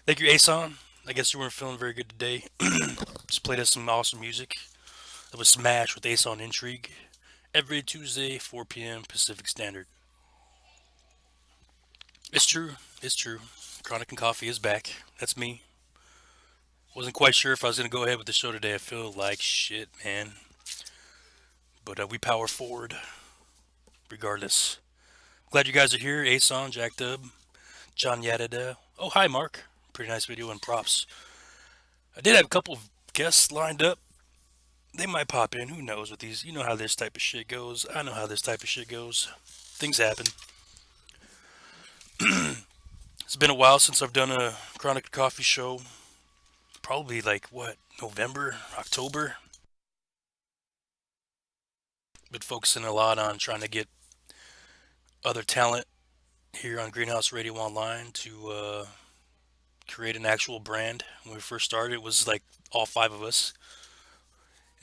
Thank you, Asan. I guess you weren't feeling very good today. Just played us some awesome music. That was Smash with Asan Intrigue. Every Tuesday, 4 p.m. Pacific Standard. It's true. It's true. Chronic and Coffee is back. That's me. Wasn't quite sure if I was going to go ahead with the show today. I feel like shit, man. But we power forward regardless. Glad you guys are here. Asan, Jack Dub, John Yadida. Oh, hi, Mark. Pretty nice video and props. I did have a couple of guests lined up. They might pop in. Who knows with these? You know how this type of shit goes. I know how this type of shit goes. Things happen. It's been a while since I've done a Chronic Coffee show. Probably like what, November, October. Been focusing a lot on trying to get other talent here on Greenhouse Radio Online to create an actual brand. When we first started, it was like all five of us,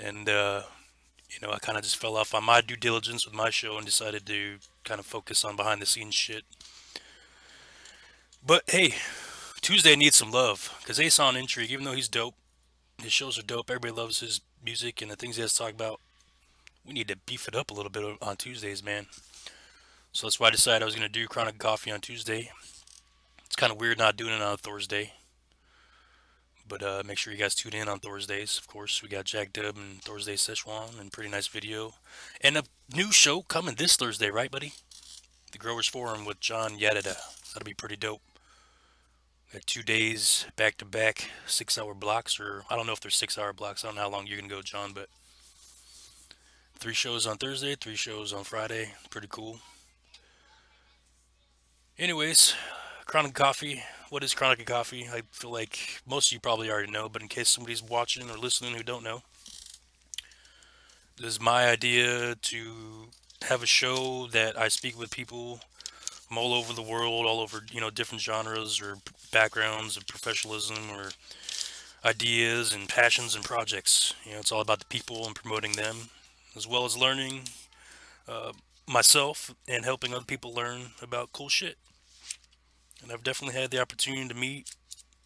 and I kind of just fell off on my due diligence with my show and decided to kind of focus on behind the scenes shit. But hey, Tuesday needs some love because Ace on Intrigue, even though he's dope, his shows are dope. Everybody loves his music and the things he has to talk about. We need to beef it up a little bit on Tuesdays, man. So that's why I decided I was going to do Chronic Coffee on Tuesday. It's kind of weird not doing it on a Thursday. But make sure you guys tune in on Thursdays. Of course, we got Jack Dub and Thursday Szechuan and pretty nice video. And a new show coming this Thursday, right, buddy? The Growers Forum with John Yadida. That'll be pretty dope. Got 2 days back to back, 6 hour blocks, or I don't know if they're 6 hour blocks. I don't know how long you're gonna go, John, but 3 shows on Thursday, 3 shows on Friday. Pretty cool. Anyways, Chronic Coffee. What is Chronic Coffee? I feel like most of you probably already know, but in case somebody's watching or listening who don't know, this is my idea to have a show that I speak with people from all over the world, all over different genres or backgrounds of professionalism or ideas and passions and projects. It's all about the people and promoting them, as well as learning uh, myself and helping other people learn about cool shit. And I've definitely had the opportunity to meet,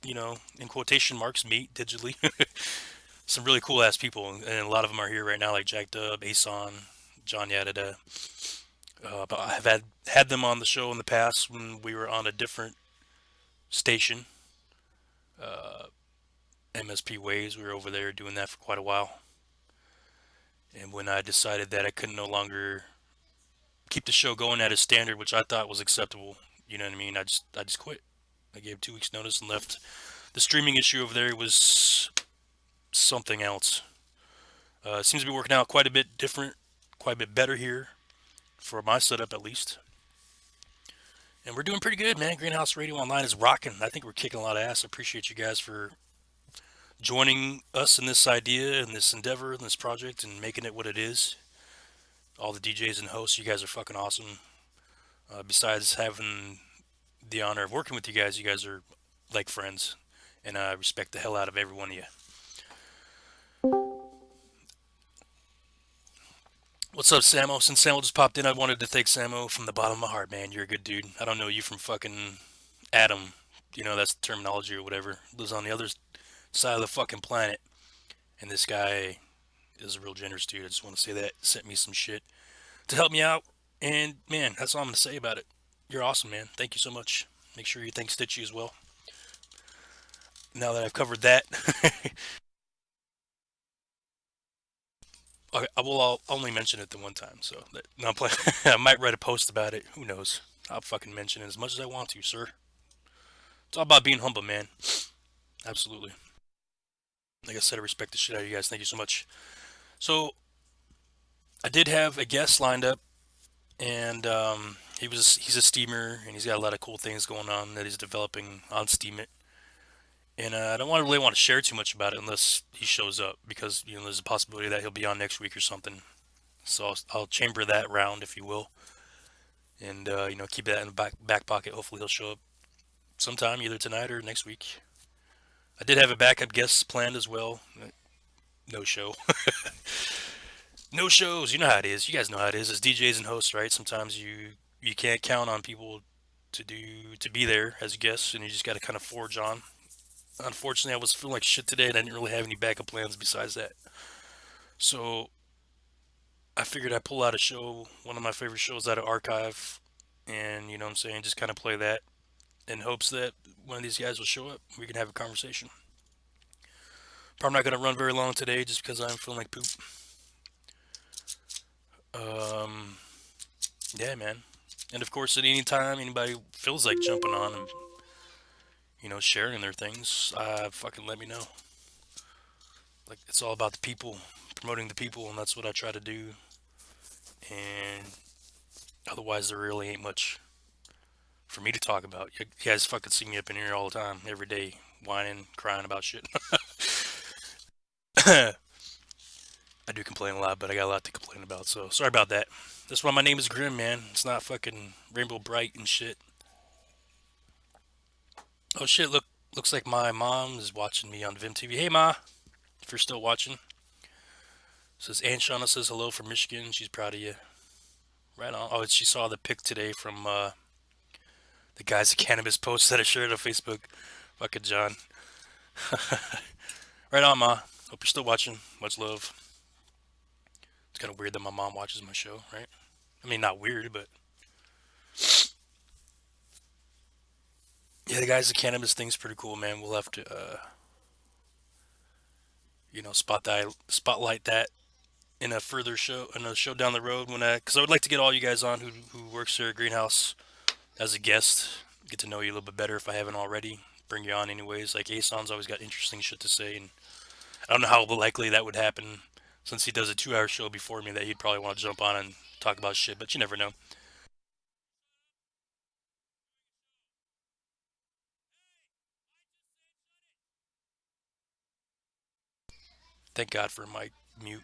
in quotation marks, meet digitally, some really cool ass people, and a lot of them are here right now, like Jack Dub, Asan, John Yadida. But I have had them on the show in the past when we were on a different station, uh, MSP Waves. We were over there doing that for quite a while. And when I decided that I could no longer keep the show going at a standard which I thought was acceptable, you know what I mean? I just quit. I gave 2 weeks notice and left. The streaming issue over there was something else. It seems to be working out quite a bit different, quite a bit better here for my setup at least. And we're doing pretty good, man. Greenhouse Radio Online is rocking. I think we're kicking a lot of ass. I appreciate you guys for joining us in this idea and this endeavor and this project and making it what it is. All the DJs and hosts, you guys are fucking awesome. Besides having the honor of working with you guys are like friends, and I respect the hell out of every one of you. What's up, Samo? Since Samo just popped in, I wanted to thank Samo from the bottom of my heart, man. You're a good dude. I don't know you from fucking Adam. That's the terminology or whatever. Lives on the other side of the fucking planet. And this guy is a real generous dude. I just want to say that. Sent me some shit to help me out. And man, that's all I'm going to say about it. You're awesome, man. Thank you so much. Make sure you thank Stitchy as well. Now that I've covered that, okay, I'll only mention it the one time. So no, I'm playing. I might write a post about it. Who knows? I'll fucking mention it as much as I want to, sir. It's all about being humble, man. Absolutely. Like I said, I respect the shit out of you guys. Thank you so much. So I did have a guest lined up, and he's a steamer, and he's got a lot of cool things going on that he's developing on Steemit. And I don't really want to share too much about it unless he shows up because there's a possibility that he'll be on next week or something. So I'll chamber that round, if you will, and keep that in the back pocket. Hopefully he'll show up sometime, either tonight or next week. I did have a backup guest planned as well. No show. No shows. You know how it is. You guys know how it is as DJs and hosts, right? Sometimes you can't count on people to be there as guests, and you just got to kind of forge on. unfortunately, I was feeling like shit today, and I didn't really have any backup plans besides that. So I figured I'd pull out a show, one of my favorite shows out of archive, and you know what I'm saying, just kind of play that in hopes that one of these guys will show up. We can have a conversation. Probably not gonna run very long today, just because I'm feeling like poop. Um, yeah, man. And of course, at any time anybody feels like jumping on and sharing their things, fucking let me know. Like it's all about the people, promoting the people, and that's what I try to do. And otherwise, there really ain't much for me to talk about. You guys fucking see me up in here all the time, every day, whining, crying about shit. I do complain a lot, but I got a lot to complain about, so sorry about that. That's why my name is Grim, man. It's not fucking Rainbow Bright and shit. Oh shit, looks like my mom is watching me on Vim TV. Hey ma, if you're still watching. Says Aunt Shauna says hello from Michigan. She's proud of you. Right on. Oh, she saw the pic today from the guy's cannabis post that I shared on Facebook. Fucking John. Right on, ma. Hope you're still watching. Much love. It's kind of weird that my mom watches my show, right? I mean, not weird, but yeah, the guys, the cannabis thing's pretty cool, man. We'll have to, spotlight that in a further show, in a show down the road because I would like to get all you guys on who works here at Greenhouse as a guest, get to know you a little bit better if I haven't already. Bring you on anyways. Like Ason's always got interesting shit to say, and I don't know how likely that would happen since he does a 2 hour show before me that he'd probably want to jump on and talk about shit, but you never know. Thank God for my mute.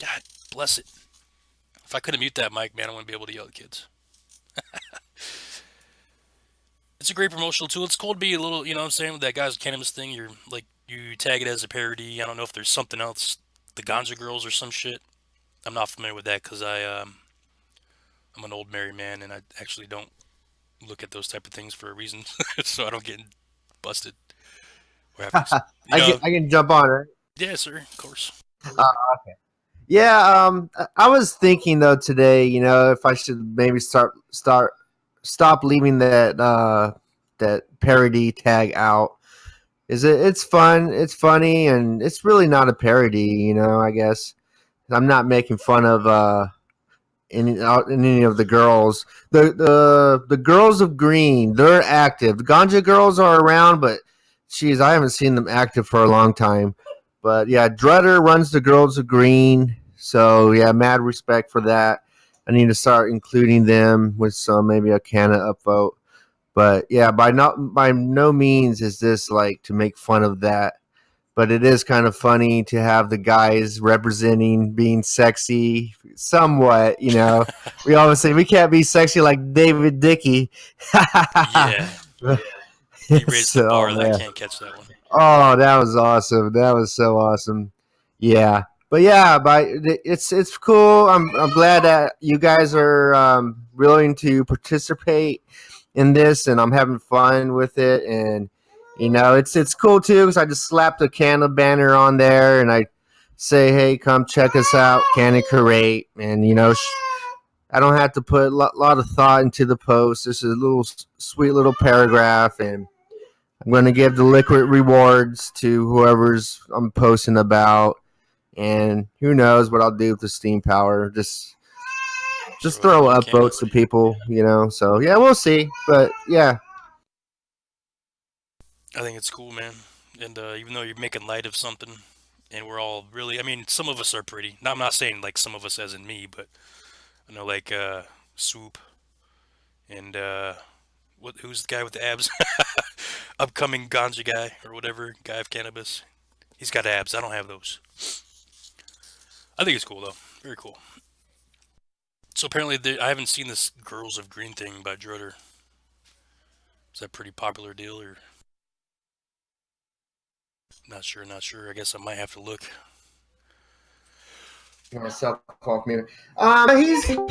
God bless it. If I couldn't mute that mic, man, I wouldn't be able to yell at kids. It's a great promotional tool. It's cool to be a little, you know what I'm saying, with that guy's cannabis thing. You're like, you tag it as a parody. I don't know if there's something else, the Ganja Girls or some shit. I'm not familiar with that because I'm an old married man and I actually don't look at those type of things for a reason, so I don't get busted or have to, you know. I can jump on it. Yeah, sir, of course. Uh, yeah, I was thinking though today, if I should maybe stop leaving that parody tag out. It's fun, it's funny, and it's really not a parody, I guess. I'm not making fun of any of the girls. The girls of green, they're active. The Ganja girls are around, but geez, I haven't seen them active for a long time. But yeah, Drutter runs the girls of green, so yeah, mad respect for that. I need to start including them with some maybe a Canna upvote. But yeah, by no means is this like to make fun of that, but it is kind of funny to have the guys representing being sexy somewhat. We always say we can't be sexy like David Dickey. Yeah, he raised the So bar that I man, can't catch that one. oh, that was awesome. That was so awesome. Yeah, but yeah, but it's cool. I'm glad that you guys are willing to participate in this, and I'm having fun with it. And it's cool too because I just slapped a Canna banner on there, and I say, hey, come check us out, Canna Curate, and I don't have to put a lot of thought into the post. This is a little sweet little paragraph, and I'm going to give the liquid rewards to whoever's I'm posting about, and who knows what I'll do with the Steam Power. Just Throw it throw in the up can. votes to people. So yeah, we'll see. But yeah, I think it's cool, man. And even though you're making light of something, and we're all really, I mean, some of us are pretty. Now, I'm not saying like some of us as in me, but I know like Swoop and who's the guy with the abs? Upcoming ganja guy or whatever, guy of cannabis. He's got abs. I don't have those. I think it's cool though. Very cool. So apparently, I haven't seen this Girls of Green thing by Drutter. Is that a pretty popular deal or not sure? Not sure. I guess I might have to look. Self-called comedian.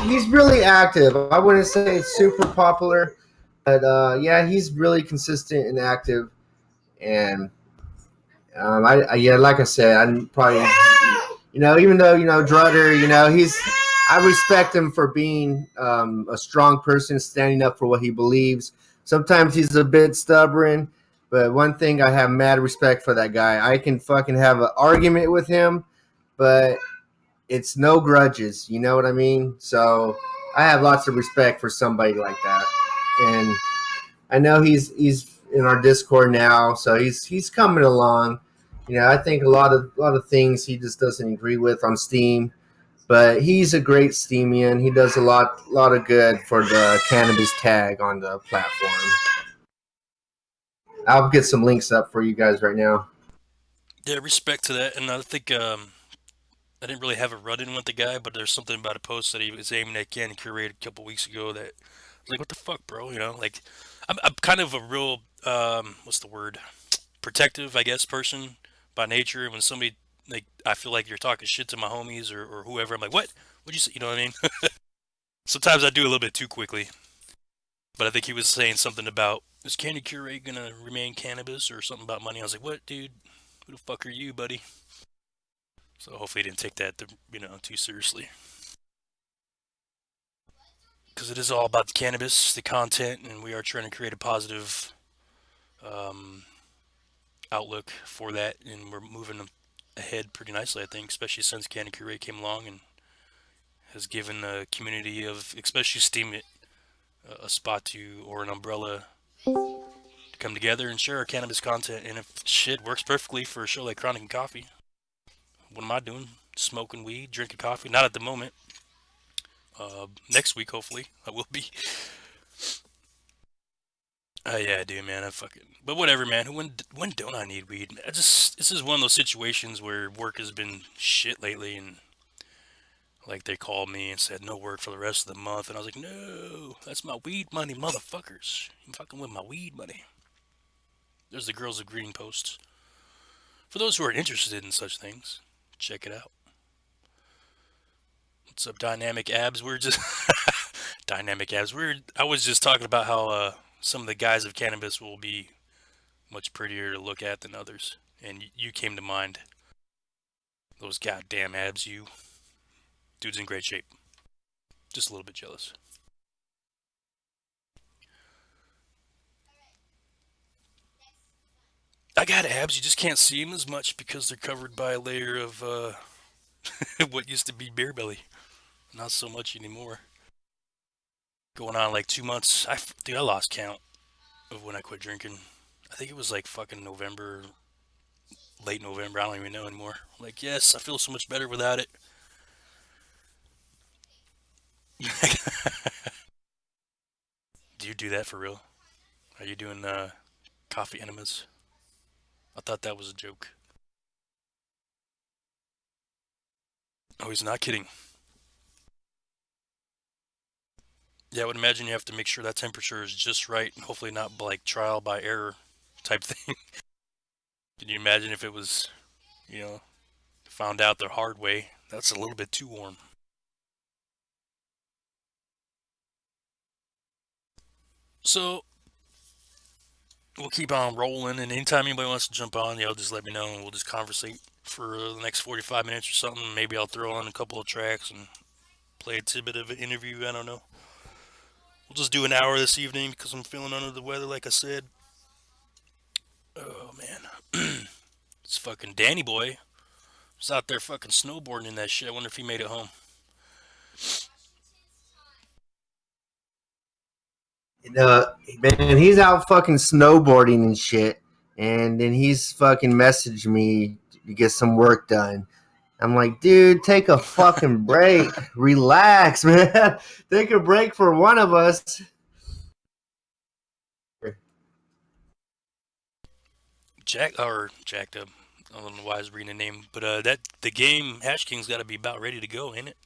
He's really active. I wouldn't say it's super popular, but yeah, he's really consistent and active. And yeah, like I said, I'm probably even though Drutter, I respect him for being a strong person, standing up for what he believes. Sometimes he's a bit stubborn, but one thing I have mad respect for that guy. I can fucking have an argument with him, but it's no grudges. You know what I mean? So I have lots of respect for somebody like that, and I know he's in our Discord now, so he's coming along. I think a lot of things he just doesn't agree with on Steam, but he's a great Steamian. He does a lot of good for the cannabis tag on the platform. I'll get some links up for you guys right now. Yeah, respect to that. And I think I didn't really have a run-in with the guy, but there's something about a post that he was aiming at Candy Curate a couple weeks ago that I was like, what the fuck, bro? Like I'm kind of a real what's the word? Protective, I guess, person by nature. When somebody like I feel like you're talking shit to my homies or whoever, I'm like, what? What'd you say? You know what I mean? Sometimes I do a little bit too quickly. But I think he was saying something about is Candy Curate gonna remain cannabis or something about money. I was like, what, dude? Who the fuck are you, buddy? So hopefully he didn't take that too seriously. Because it is all about the cannabis, the content, and we are trying to create a positive um, outlook for that, and we're moving ahead pretty nicely, I think, especially since Candy Curate came along and has given the community of, especially Steam It, a spot to or an umbrella to come together and share our cannabis content. And if shit works perfectly for a show like Chronic and Coffee, what am I doing? Smoking weed, drinking coffee? Not at the moment. Next week, hopefully, I will be. Yeah, I do, man. I fucking. But whatever, man. When don't I need weed? This is one of those situations where work has been shit lately, and like they called me and said no work for the rest of the month, and I was like, no, that's my weed money, motherfuckers. I'm fucking with my weed money. There's the Girls of Green posts. For those who are interested in such things, check it out. What's up, Dynamic Abs? We're just Dynamic Abs. I was just talking about how some of the guys of cannabis will be much prettier to look at than others, and you came to mind. Those goddamn abs, you. Dude's in great shape. Just a little bit jealous. I got abs, you just can't see them as much because they're covered by a layer of what used to be beer belly. Not so much anymore. Going on like 2 months. Dude, I lost count of when I quit drinking. I think it was like fucking November, late November. I don't even know anymore. Like, yes, I feel so much better without it. Do you do that for real? Are you doing coffee enemas? I thought that was a joke. Oh, he's not kidding. Yeah, I would imagine you have to make sure that temperature is just right and hopefully not like trial by error type thing. Can you imagine if it was, you know, found out the hard way? That's a little bit too warm. So we'll keep on rolling, and anytime anybody wants to jump on, just let me know, and we'll just conversate for the next 45 minutes or something. Maybe I'll throw on a couple of tracks and play a tidbit of an interview. I don't know. We'll just do an hour this evening because I'm feeling under the weather, like I said. Oh man, it's fucking Danny boy. Was out there fucking snowboarding in that shit. I wonder if he made it home. Man, he's out fucking snowboarding and shit, and then he's fucking messaged me to get some work done. I'm like, dude, take a fucking break. Relax, man. Take a break for one of us. Jacked up. I don't know why I was reading the name, but that the game Hash King's got to be about ready to go, ain't it?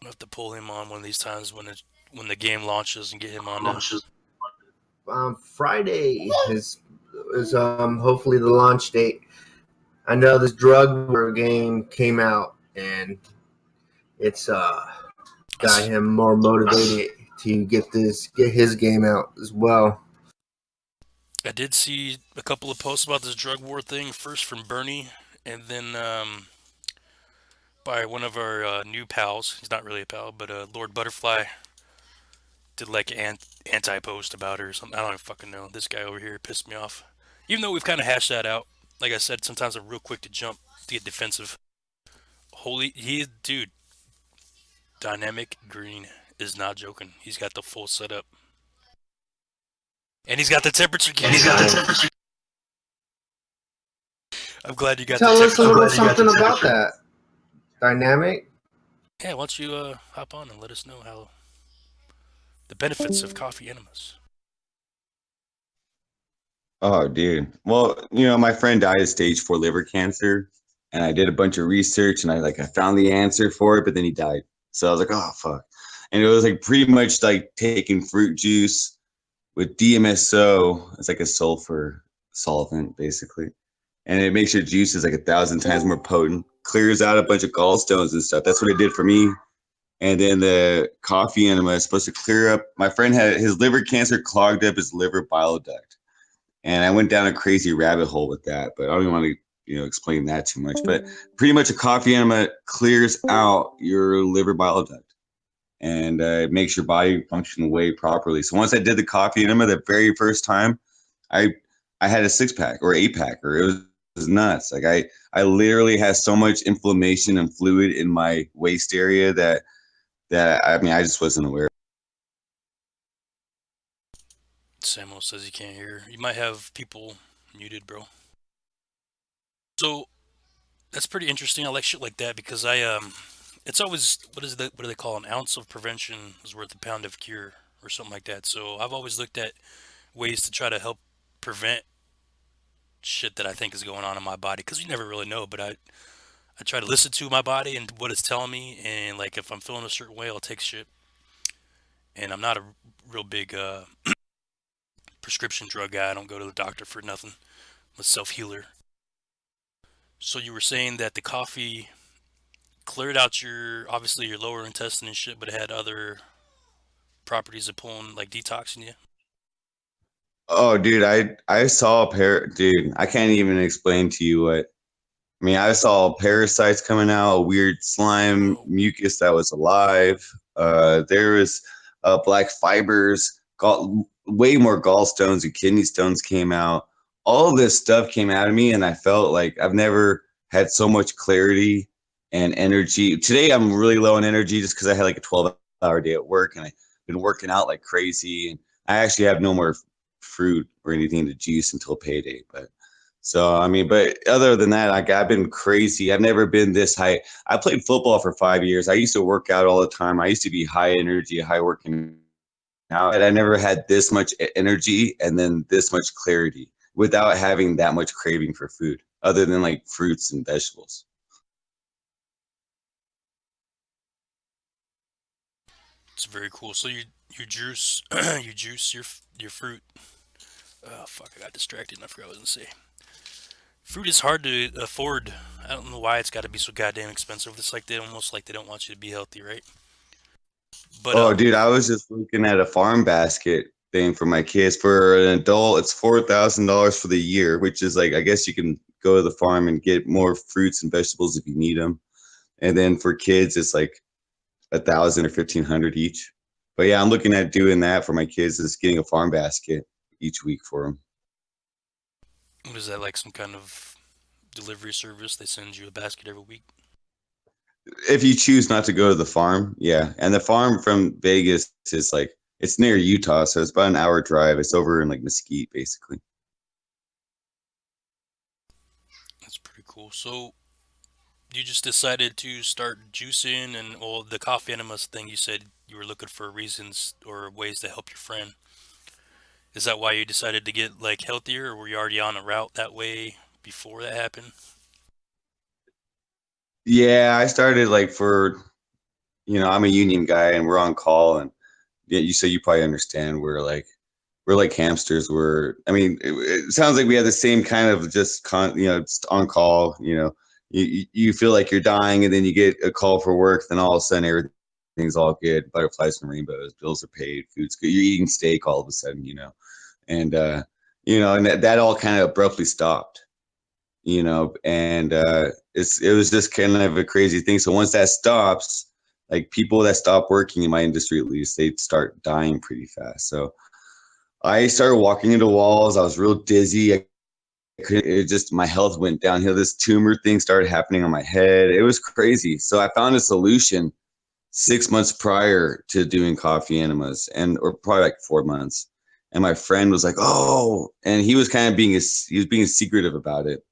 I'll have to pull him on one of these times when the game launches and get him on. Friday is hopefully the launch date. I know this drug war game came out, and it's I, got s- him more motivated to get his game out as well. I did see a couple of posts about this drug war thing. First from Bernie, and then by one of our new pals. He's not really a pal, but Lord Butterfly did like an anti post about it or something. I don't even fucking know. This guy over here pissed me off. Even though we've kind of hashed that out. Like I said, sometimes I'm real quick to jump to get defensive. Holy, dude, Dynamic Green is not joking. He's got the full setup. And he's got the temperature gauge. I'm glad you got the Tell us a temperature. little something about that dynamic. Yeah, why don't you hop on and let us know how the benefits of coffee enemas. Oh, dude. Well, my friend died of stage 4 liver cancer, and I did a bunch of research, and I found the answer for it, but then he died. So I was like, oh fuck. And it was like pretty much like taking fruit juice with DMSO. It's like a sulfur solvent, basically, and it makes your juices like 1,000 times more potent. Clears out a bunch of gallstones and stuff. That's what it did for me. And then the coffee enema is supposed to clear up. My friend had his liver cancer clogged up his liver bile duct, and I went down a crazy rabbit hole with that, but I don't even want to explain that too much. But pretty much a coffee enema clears out your liver bile duct, and it makes your body function way properly. So once I did the coffee enema the very first time, I I had a 6 pack or 8 pack, or it was nuts. Like I literally had so much inflammation and fluid in my waist area that I mean I just wasn't aware. Samuel says he can't hear. You might have people muted, bro. So that's pretty interesting. I like shit like that because it's always what do they call an ounce of prevention is worth a pound of cure or something like that. So I've always looked at ways to try to help prevent shit that I think is going on in my body because you never really know. But I try to listen to my body and what it's telling me, and like if I'm feeling a certain way, I'll take shit. And I'm not a real big prescription drug guy. I don't go to the doctor for nothing. I'm a self healer. So you were saying that the coffee cleared out your obviously your lower intestine and shit, but it had other properties of pulling like detoxing you. Oh, dude, I saw a pair. Dude, I can't even explain to you what. I mean, I saw parasites coming out, a weird slime Bro, mucus that was alive. There was black fibers, way more gallstones and kidney stones came out. All this stuff came out of me, and I felt like I've never had so much clarity and energy. Today, I'm really low on energy just because I had like a 12-hour day at work, and I've been working out like crazy. And I actually have no more fruit or anything to juice until payday, but. So I mean, but other than that, like I've been crazy. I've never been this high. I played football for 5 years. I used to work out all the time. I used to be high energy, high working out. And I never had this much energy and then this much clarity without having that much craving for food, other than like fruits and vegetables. it's very cool. So you juice you juice your fruit. Oh fuck, I got distracted and I forgot what I was gonna say. Fruit is hard to afford. I don't know why it's got to be so goddamn expensive. It's like they almost like they don't want you to be healthy, right? But Oh, dude, I was just looking at a farm basket thing for my kids. For an adult, it's $4,000 for the year, which is like I guess you can go to the farm and get more fruits and vegetables if you need them. And then for kids, it's like 1,000 or 1,500 each. But yeah, I'm looking at doing that for my kids. Is getting a farm basket each week for them. what is that like? Some kind of delivery service? They send you a basket every week. If you choose not to go to the farm, yeah. And the farm from Vegas is like it's near Utah, so it's about an hour drive. It's over in like Mesquite, basically. That's pretty cool. So you just decided to start juicing and all the coffee enemas thing. You said you were looking for reasons or ways to help your friend. Is that why you decided to get like healthier, or were you already on a route that way before that happened? Yeah, I started like for I'm a union guy and we're on call, and yeah, you probably understand we're like we're like hamsters. It sounds like we have the same kind of just on call. You feel like you're dying, and then you get a call for work. Then all of a sudden, everything's all good. Butterflies and rainbows. Bills are paid. Food's good. You're eating steak all of a sudden. And and that all kind of abruptly stopped. And it was just kind of a crazy thing. So once that stops, like people that stop working in my industry, at least, they start dying pretty fast. So I started walking into walls. I was real dizzy. My health went downhill. This tumor thing started happening on my head. It was crazy. So I found a solution 6 months prior to doing coffee enemas, or probably like 4 months. And my friend was like, "Oh," and he was kind of being secretive about it,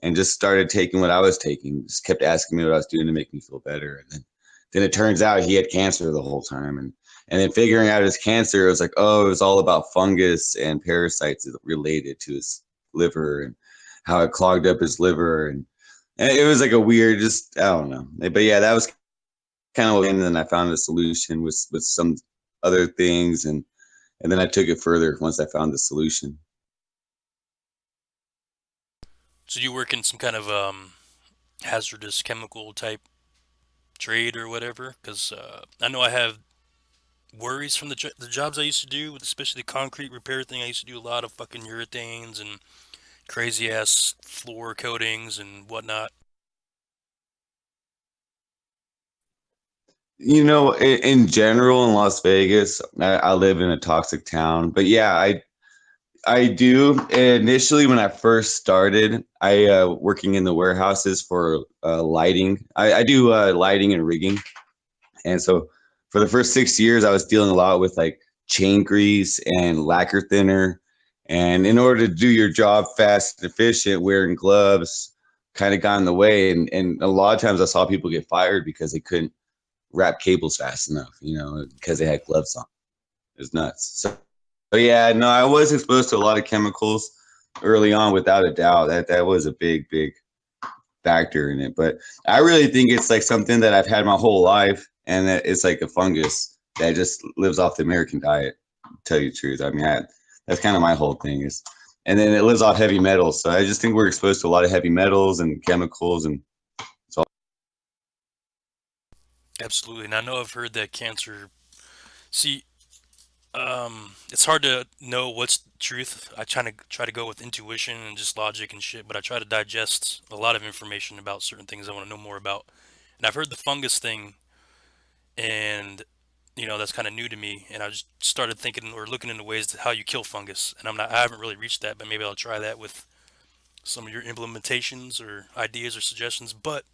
and just started taking what I was taking. Just kept asking me what I was doing to make me feel better. And then it turns out he had cancer the whole time. And then figuring out his cancer, it was like, oh, it was all about fungus and parasites related to his liver and how it clogged up his liver. And it was like a weird, just, I don't know. But yeah, that was kind of, and then I found a solution with some other things. And then I took it further once I found the solution. So you work in some kind of hazardous chemical type trade or whatever? Because I know I have worries from the jobs I used to do, especially the concrete repair thing. I used to do a lot of fucking urethanes and crazy ass floor coatings and whatnot. In general in Las Vegas, I live in a toxic town, but yeah, I do. Initially, when I first started, I working in the warehouses for lighting. I do lighting and rigging, and so for the first 6 years, I was dealing a lot with like chain grease and lacquer thinner. And in order to do your job fast and efficient, wearing gloves kind of got in the way. And a lot of times I saw people get fired because they couldn't wrap cables fast enough, because they had gloves on. It was nuts. So, but yeah, no, I was exposed to a lot of chemicals early on, without a doubt. That was a big, big factor in it. But I really think it's like something that I've had my whole life, and that it's like a fungus that just lives off the American diet. To tell you the truth, that's kind of my whole thing is, and then it lives off heavy metals. So I just think we're exposed to a lot of heavy metals and chemicals, and it's all. Absolutely. And I know I've heard that cancer. See, it's hard to know what's truth. I try to go with intuition and just logic and shit, but I try to digest a lot of information about certain things I want to know more about. And I've heard the fungus thing, and that's kind of new to me. And I just started thinking or looking into ways to how you kill fungus. And I haven't really reached that, but maybe I'll try that with some of your implementations or ideas or suggestions. But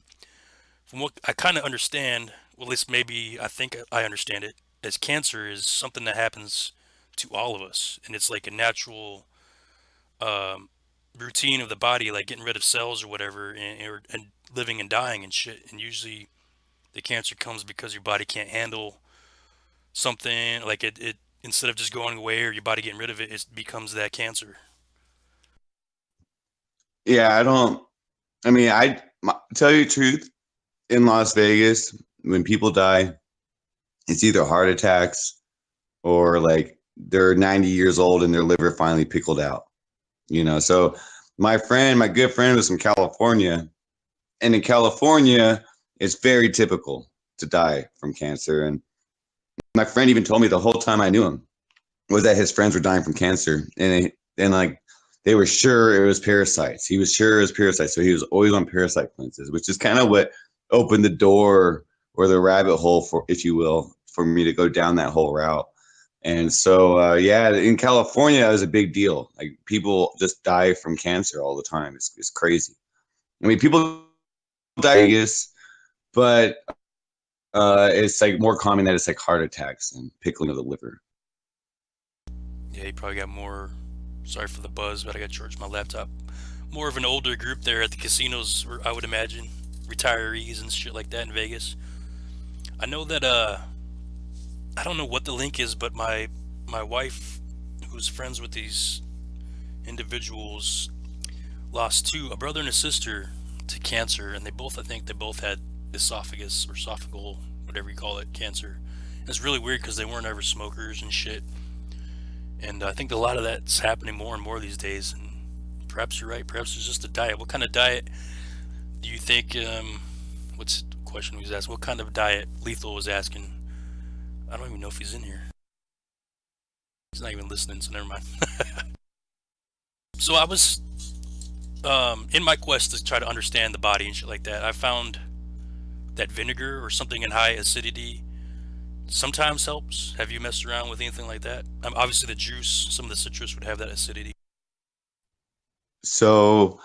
from what I kind of understand, well, at least maybe I think I understand it, as cancer is something that happens to all of us, and it's like a natural um, routine of the body, like getting rid of cells or whatever, and living and dying and shit. And usually, the cancer comes because your body can't handle something. Like it instead of just going away or your body getting rid of it, it becomes that cancer. Yeah, I don't. Tell you the truth. In Las Vegas, when people die, it's either heart attacks or like they're 90 years old and their liver finally pickled out. So my good friend was from California, and in California, it's very typical to die from cancer. And my friend even told me the whole time I knew him was that his friends were dying from cancer, and like they were sure it was parasites. He was sure it was parasites, so he was always on parasite cleanses, which is kind of what opened the door or the rabbit hole, for, if you will, for me to go down that whole route. And so, yeah, in California, it was a big deal. Like people just die from cancer all the time. It's crazy. People die in Vegas, but it's like more common that it's like heart attacks and pickling of the liver. Yeah, you probably got more. Sorry for the buzz, but I got to charge my laptop. More of an older group there at the casinos, I would imagine, retirees and shit like that in Vegas. I know that I don't know what the link is, but my wife, who's friends with these individuals, lost a brother and a sister to cancer, and I think they both had esophagus or esophageal, whatever you call it, cancer. And it's really weird because they weren't ever smokers and shit. And I think a lot of that's happening more and more these days. And perhaps you're right. Perhaps it's just a diet. What kind of diet do you think? What's the question he was asking? What kind of diet Lethal was asking? I don't even know if he's in here. He's not even listening, so never mind. So I was in my quest to try to understand the body and shit like that. I found that vinegar or something in high acidity sometimes helps. Have you messed around with anything like that? Obviously, the juice, some of the citrus would have that acidity. So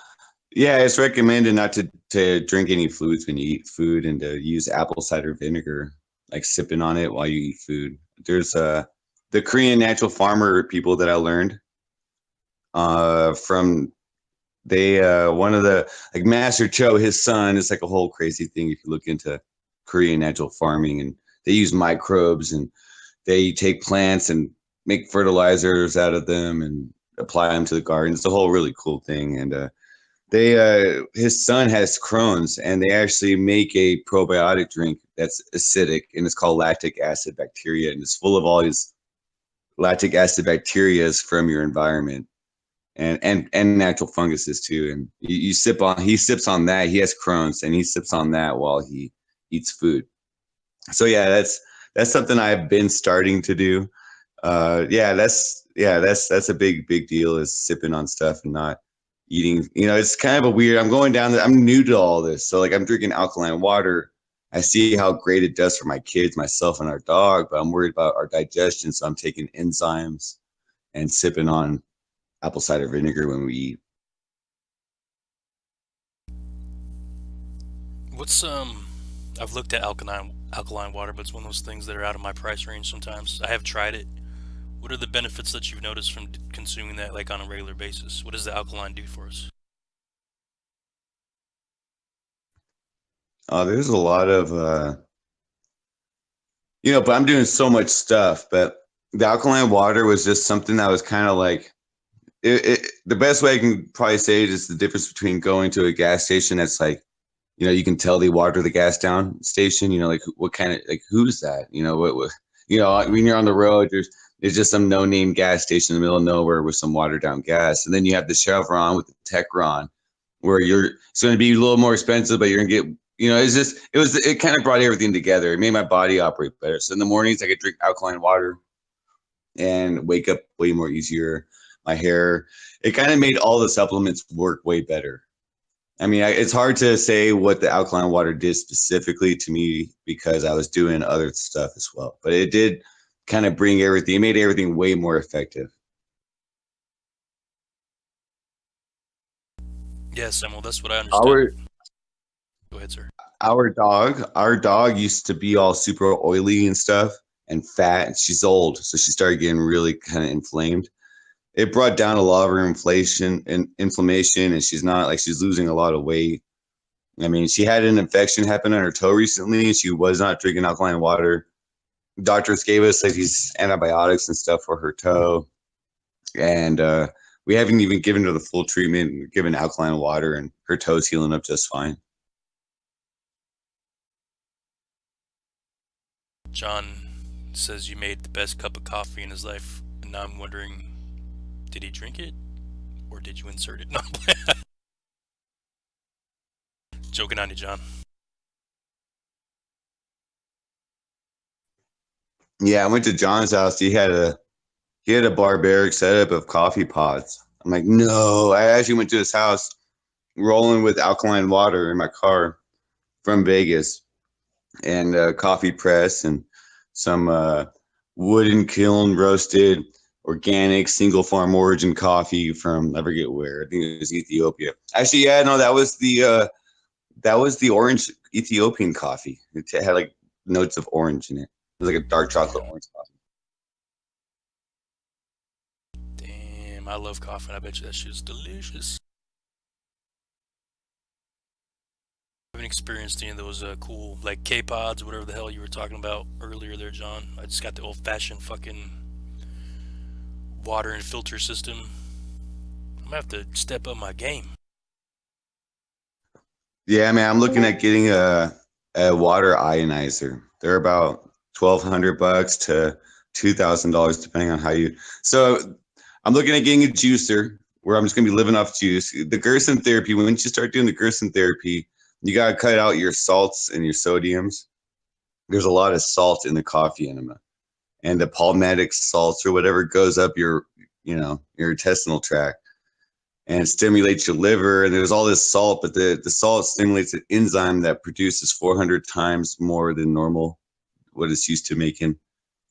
yeah, it's recommended not to drink any fluids when you eat food and to use apple cider vinegar, like sipping on it while you eat food. There's the Korean natural farmer people that I learned from they one of the like Master Cho, his son, is like a whole crazy thing if you look into Korean natural farming, and they use microbes and they take plants and make fertilizers out of them and apply them to the garden. It's a whole really cool thing. And they his son has Crohn's, and they actually make a probiotic drink that's acidic, and it's called lactic acid bacteria, and it's full of all these lactic acid bacteria from your environment and natural funguses too. And you sip on he sips on that. He has Crohn's, and he sips on that while he eats food. So yeah, that's something I've been starting to do. That's a big deal, is sipping on stuff and not eating. It's kind of a weird. I'm new to all this, so like I'm drinking alkaline water. I see how great it does for my kids, myself, and our dog, but I'm worried about our digestion, so I'm taking enzymes and sipping on apple cider vinegar when we eat. What's I've looked at alkaline water, but it's one of those things that are out of my price range sometimes. I have tried it. What are the benefits that you've noticed from consuming that like on a regular basis? What does the alkaline do for us? There's a lot of but I'm doing so much stuff. But the alkaline water was just something that was kind of like the best way I can probably say it is the difference between going to a gas station that's like, you can tell they water the gas down station. Like what kind of, like, who's that? When you're on the road, there's just some no name gas station in the middle of nowhere with some watered down gas, and then you have the Chevron with the Techron, where it's going to be a little more expensive, but you're going to get. It kind of brought everything together. It made my body operate better. So in the mornings, I could drink alkaline water and wake up way more easier. My hair, it kind of made all the supplements work way better. I mean, it's hard to say what the alkaline water did specifically to me because I was doing other stuff as well. But it did kind of it made everything way more effective. Yes, Samuel, that's what I understood. Our Go ahead, sir. our dog used to be all super oily and stuff and fat. And she's old, so she started getting really kind of inflamed. It brought down a lot of her inflation and inflammation, and she's losing a lot of weight. I mean, she had an infection happen on her toe recently, and she was not drinking alkaline water. Doctors gave us like these antibiotics and stuff for her toe, and we haven't even given her the full treatment. We're given alkaline water, and her toe's healing up just fine. John says you made the best cup of coffee in his life, and now I'm wondering, did he drink it, or did you insert it? No, I'm playing. Joking on you, John. Yeah, I went to John's house. He had a barbaric setup of coffee pods. I'm like, no. I actually went to his house, rolling with alkaline water in my car from Vegas, and a coffee press and some wooden kiln roasted organic single farm origin coffee from, I forget where. I think it was Ethiopia. Actually, yeah, no, that was the orange Ethiopian coffee. It had like notes of orange in it. It was like a dark chocolate orange coffee. Damn, I love coffee, and I bet you that shit's delicious. I haven't experienced any of those cool, like K-Pods, whatever the hell you were talking about earlier there, John. I just got the old-fashioned fucking water and filter system. I'm gonna have to step up my game. Yeah, man, I'm looking at getting a water ionizer. They're about $1,200 to $2,000 depending on how you. So I'm looking at getting a juicer where I'm just gonna be living off juice. The Gerson therapy. Once you start doing the Gerson therapy, you gotta cut out your salts and your sodiums. There's a lot of salt in the coffee enema, and the palmitic salts or whatever goes up your your intestinal tract and stimulates your liver. And there's all this salt, but the salt stimulates an enzyme that produces 400 times more than normal what it's used to making,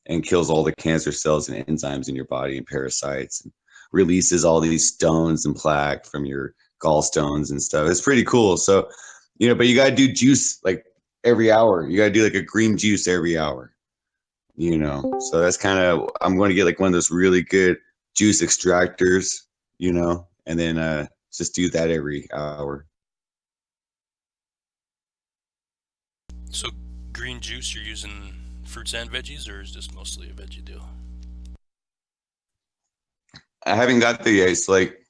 and kills all the cancer cells and enzymes in your body and parasites, and releases all these stones and plaque from your gallstones and stuff. It's pretty cool. So, but you got to do juice like every hour. You got to do like a green juice every hour, So that's kind of, I'm going to get like one of those really good juice extractors, and then just do that every hour. So green juice, you're using fruits and veggies, or is this mostly a veggie deal? I haven't got there yet. It's like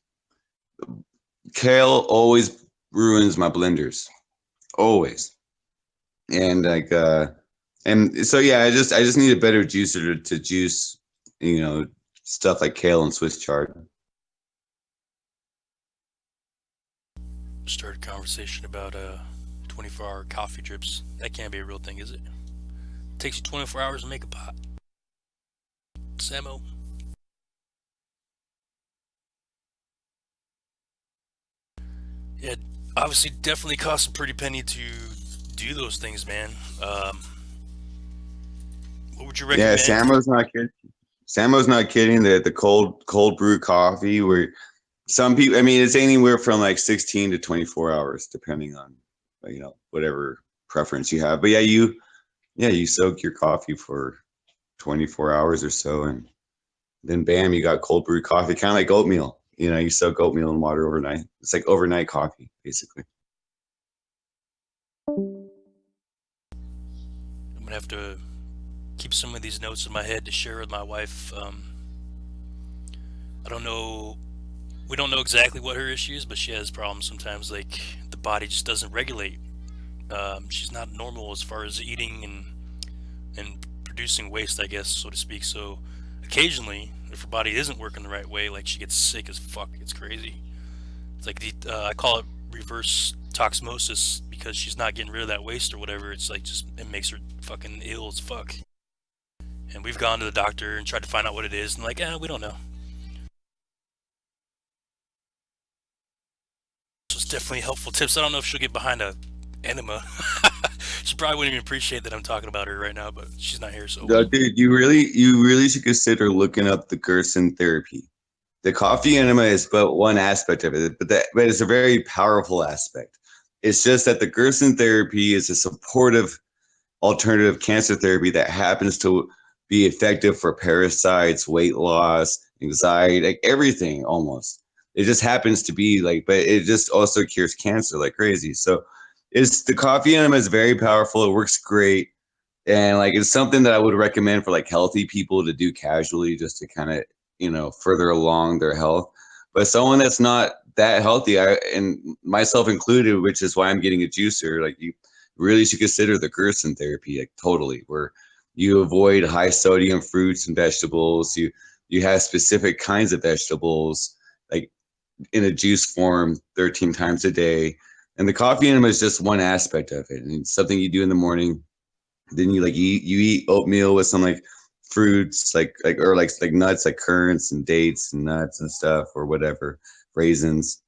kale always ruins my blenders, always. And like and so yeah, I just need a better juicer to juice, stuff like kale and Swiss chard. Start a conversation about 24-hour coffee drips. That can't be a real thing, is it? Takes you 24 hours to make a pot. Samo. Yeah, obviously, definitely costs a pretty penny to do those things, man. What would you recommend? Yeah, Samo's not kidding. Samo's not kidding. The cold brew coffee, where some people, I mean, it's anywhere from like 16 to 24 hours, depending on whatever preference you have. But yeah, you soak your coffee for 24 hours or so, and then bam, you got cold brew coffee, kind of like oatmeal. You soak oatmeal in water overnight. It's like overnight coffee, basically. I'm gonna have to keep some of these notes in my head to share with my wife. I don't know. We don't know exactly what her issue is, but she has problems sometimes. Like the body just doesn't regulate. She's not normal as far as eating and producing waste, I guess, so to speak. So occasionally, if her body isn't working the right way, like she gets sick as fuck. It's crazy. It's like I call it reverse toximosis, because she's not getting rid of that waste or whatever. It's like it makes her fucking ill as fuck. And we've gone to the doctor and tried to find out what it is, and like, we don't know. So it's definitely helpful tips. I don't know if she'll get behind a enema. She probably wouldn't even appreciate that I'm talking about her right now, but she's not here, so. No, dude, you really should consider looking up the Gerson therapy. The coffee enema is but one aspect of it, but it's a very powerful aspect. It's just that the Gerson therapy is a supportive alternative cancer therapy that happens to be effective for parasites, weight loss, anxiety, like everything almost. It just happens to be like, but it just also cures cancer like crazy. So the coffee enema is very powerful. It works great. And like, it's something that I would recommend for like healthy people to do casually, just to kind of, further along their health. But someone that's not that healthy, and myself included, which is why I'm getting a juicer, like you really should consider the Gerson therapy, like totally, where you avoid high sodium fruits and vegetables. You have specific kinds of vegetables, like in a juice form 13 times a day. And the coffee enema is just one aspect of it. And it's something you do in the morning. Then you eat oatmeal with some like fruits, like nuts, like currants and dates and nuts and stuff, or whatever, raisins.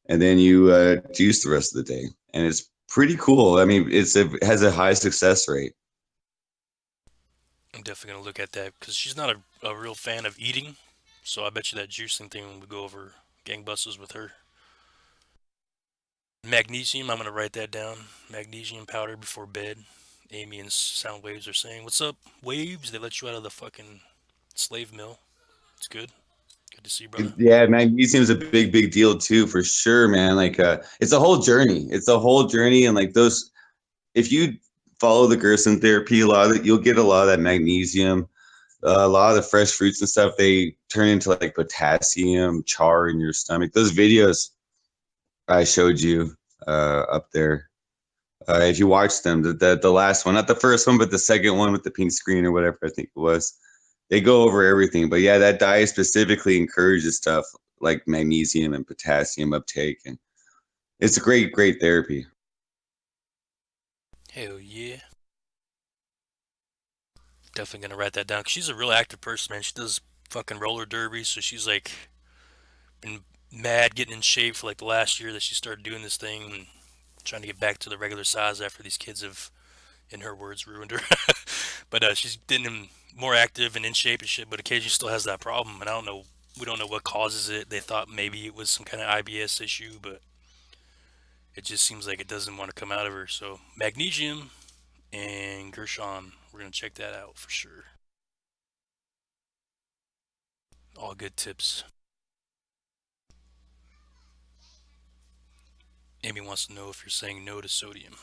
And then you juice the rest of the day. And it's pretty cool. I mean, it has a high success rate. I'm definitely gonna look at that, because she's not a real fan of eating. So I bet you that juicing thing would go over gangbusters with her. Magnesium, I'm gonna write that down. Magnesium powder before bed. Amy and Soundwaves are saying, "What's up, Waves?" They let you out of the fucking slave mill. It's good. Good to see you, brother. Yeah, magnesium is a big deal too, for sure, man. Like, it's a whole journey. It's a whole journey, and like those, if you follow the Gerson therapy, you'll get a lot of that magnesium. A lot of the fresh fruits and stuff, they turn into like potassium char in your stomach. Those videos I showed you up there, if you watch them, the last one, not the first one, but the second one with the pink screen or whatever I think it was, they go over everything. But yeah, that diet specifically encourages stuff like magnesium and potassium uptake, and it's a great therapy. Hell yeah. Definitely gonna write that down. 'Cause she's a real active person, man. She does fucking roller derby, so she's like been mad getting in shape for like the last year that she started doing this thing and trying to get back to the regular size after these kids have, in her words, ruined her. But she's getting more active and in shape and shit, but occasionally still has that problem. And I don't know, we don't know what causes it. They thought maybe it was some kind of IBS issue, but it just seems like it doesn't want to come out of her. So magnesium and Gershon, we're gonna check that out for sure. All good tips. Amy wants to know if you're saying no to sodium.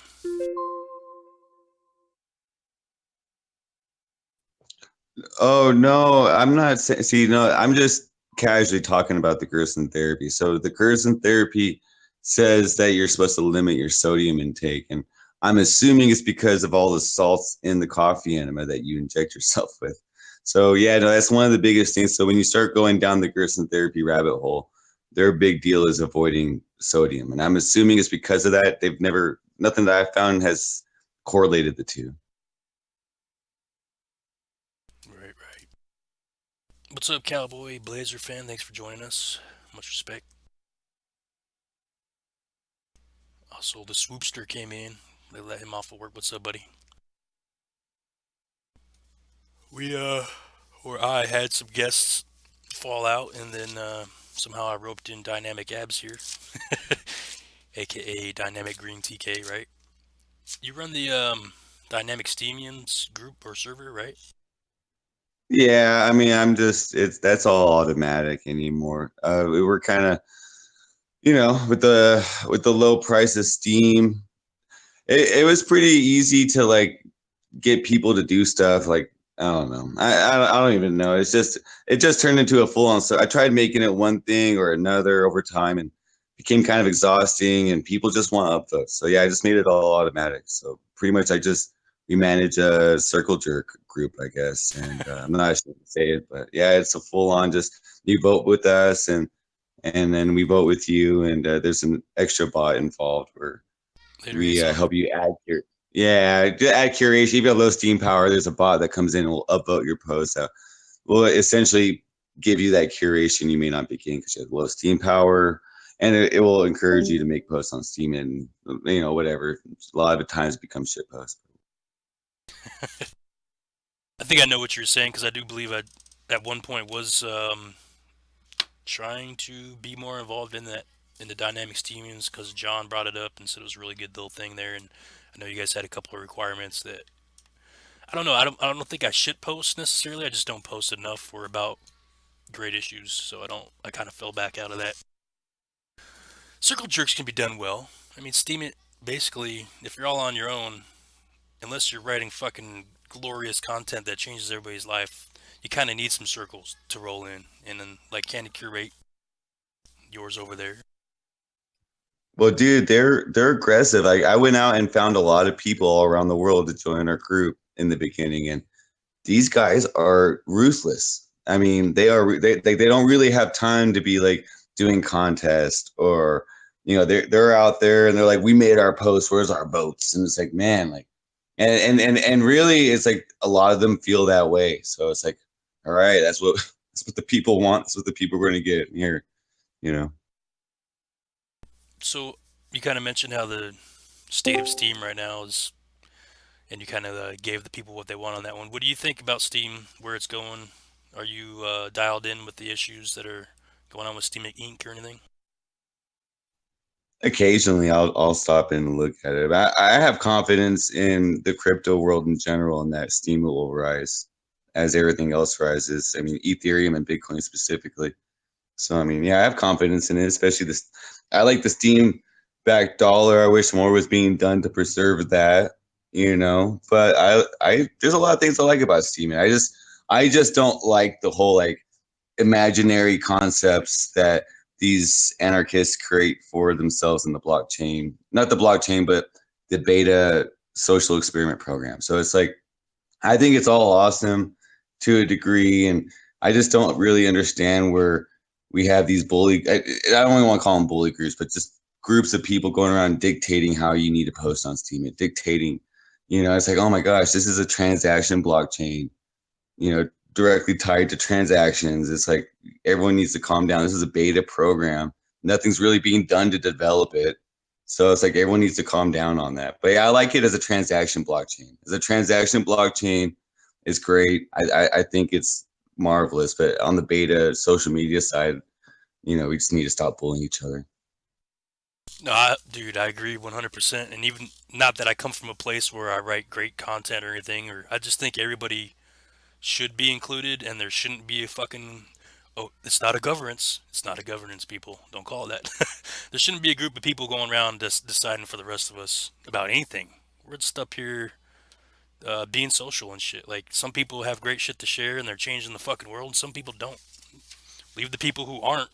Oh no, I'm not saying. See, no, I'm just casually talking about the Gerson therapy. So the Gerson therapy says that you're supposed to limit your sodium intake, and I'm assuming it's because of all the salts in the coffee enema that you inject yourself with. So yeah, no, that's one of the biggest things. So when you start going down the Gerson therapy rabbit hole, their big deal is avoiding sodium, and I'm assuming it's because of that. They've never nothing that I found has correlated the two. Right, right. What's up, Cowboy Blazer fan? Thanks for joining us. Much respect. Also, the Swoopster came in. They let him off of work. What's up, buddy? We, or I had some guests fall out, and then somehow I roped in Dynamic Abs here, aka Dynamic Green TK, right? You run the Dynamic Steamians group or server, right? Yeah, I mean, I'm just it's that's all automatic anymore. We were kind of, with the low price of Steam, it was pretty easy to like get people to do stuff. Like I don't know, I don't even know. It just turned into a full on. So I tried making it one thing or another over time, and became kind of exhausting. And people just want upvotes. So yeah, I just made it all automatic. So pretty much, we manage a circle jerk group, I guess, and I'm not sure to say it, but yeah, it's a full on. Just you vote with us, and then we vote with you, and there's an extra bot involved where Later we is on. help you add your to add curation. If you have low steam power, there's a bot that comes in and will upvote your post. So will essentially give you that curation you may not be getting because you have low steam power, and it will encourage you to make posts on Steam, and whatever. A lot of the times it becomes shit posts. I think I know what you're saying because I do believe I at one point was trying to be more involved in the Dynamic Steamians because John brought it up and said it was a really good little thing there, and I know you guys had a couple of requirements that I don't know. I don't think I should post necessarily. I just don't post enough for about great issues, so I kind of fell back out of that. Circle jerks can be done well. I mean, Steam it basically if you're all on your own, unless you're writing fucking glorious content that changes everybody's life, you kind of need some circles to roll in, and then like Candy Curate yours over there. Well, dude, they're aggressive. I went out and found a lot of people all around the world to join our group in the beginning, and these guys are ruthless. I mean, they don't really have time to be like doing contests or they're out there and they're like, we made our post, where's our votes? And it's like, man, like, and really, it's like a lot of them feel that way. So it's like, all right, that's what that's what the people want. That's what the people are going to get here. You know. So you kind of mentioned how the state of Steam right now is, and you kind of gave the people what they want on that one. What do you think about Steam, where it's going? Are you dialed in with the issues that are going on with Steam Inc. or anything? Occasionally, I'll stop in and look at it. I have confidence in the crypto world in general, and that Steam will rise as everything else rises. I mean, Ethereum and Bitcoin specifically. So I mean, yeah, I have confidence in it, especially this. I like the Steam backed dollar. I wish more was being done to preserve that, But I there's a lot of things I like about Steam. And I just don't like the whole like imaginary concepts that these anarchists create for themselves in the blockchain. Not the blockchain, but the beta social experiment program. So it's like I think it's all awesome. to a degree, and I just don't really understand where we have these bully. I don't even want to call them bully groups, but just groups of people going around dictating how you need to post on Steam, and dictating. It's like, oh my gosh, this is a transaction blockchain. Directly tied to transactions. It's like everyone needs to calm down. This is a beta program. Nothing's really being done to develop it. So it's like everyone needs to calm down on that. But yeah, I like it as a transaction blockchain. As a transaction blockchain, it's great. I think it's marvelous. But on the beta social media side, we just need to stop bullying each other. No, dude, I agree 100%. And even not that I come from a place where I write great content or anything, or I just think everybody should be included, and there shouldn't be a fucking. Oh, it's not a governance. It's not a governance, people. Don't call it that. There shouldn't be a group of people going around just deciding for the rest of us about anything. We're just up here being social and shit. Like, some people have great shit to share and they're changing the fucking world, and some people don't. Leave the people who aren't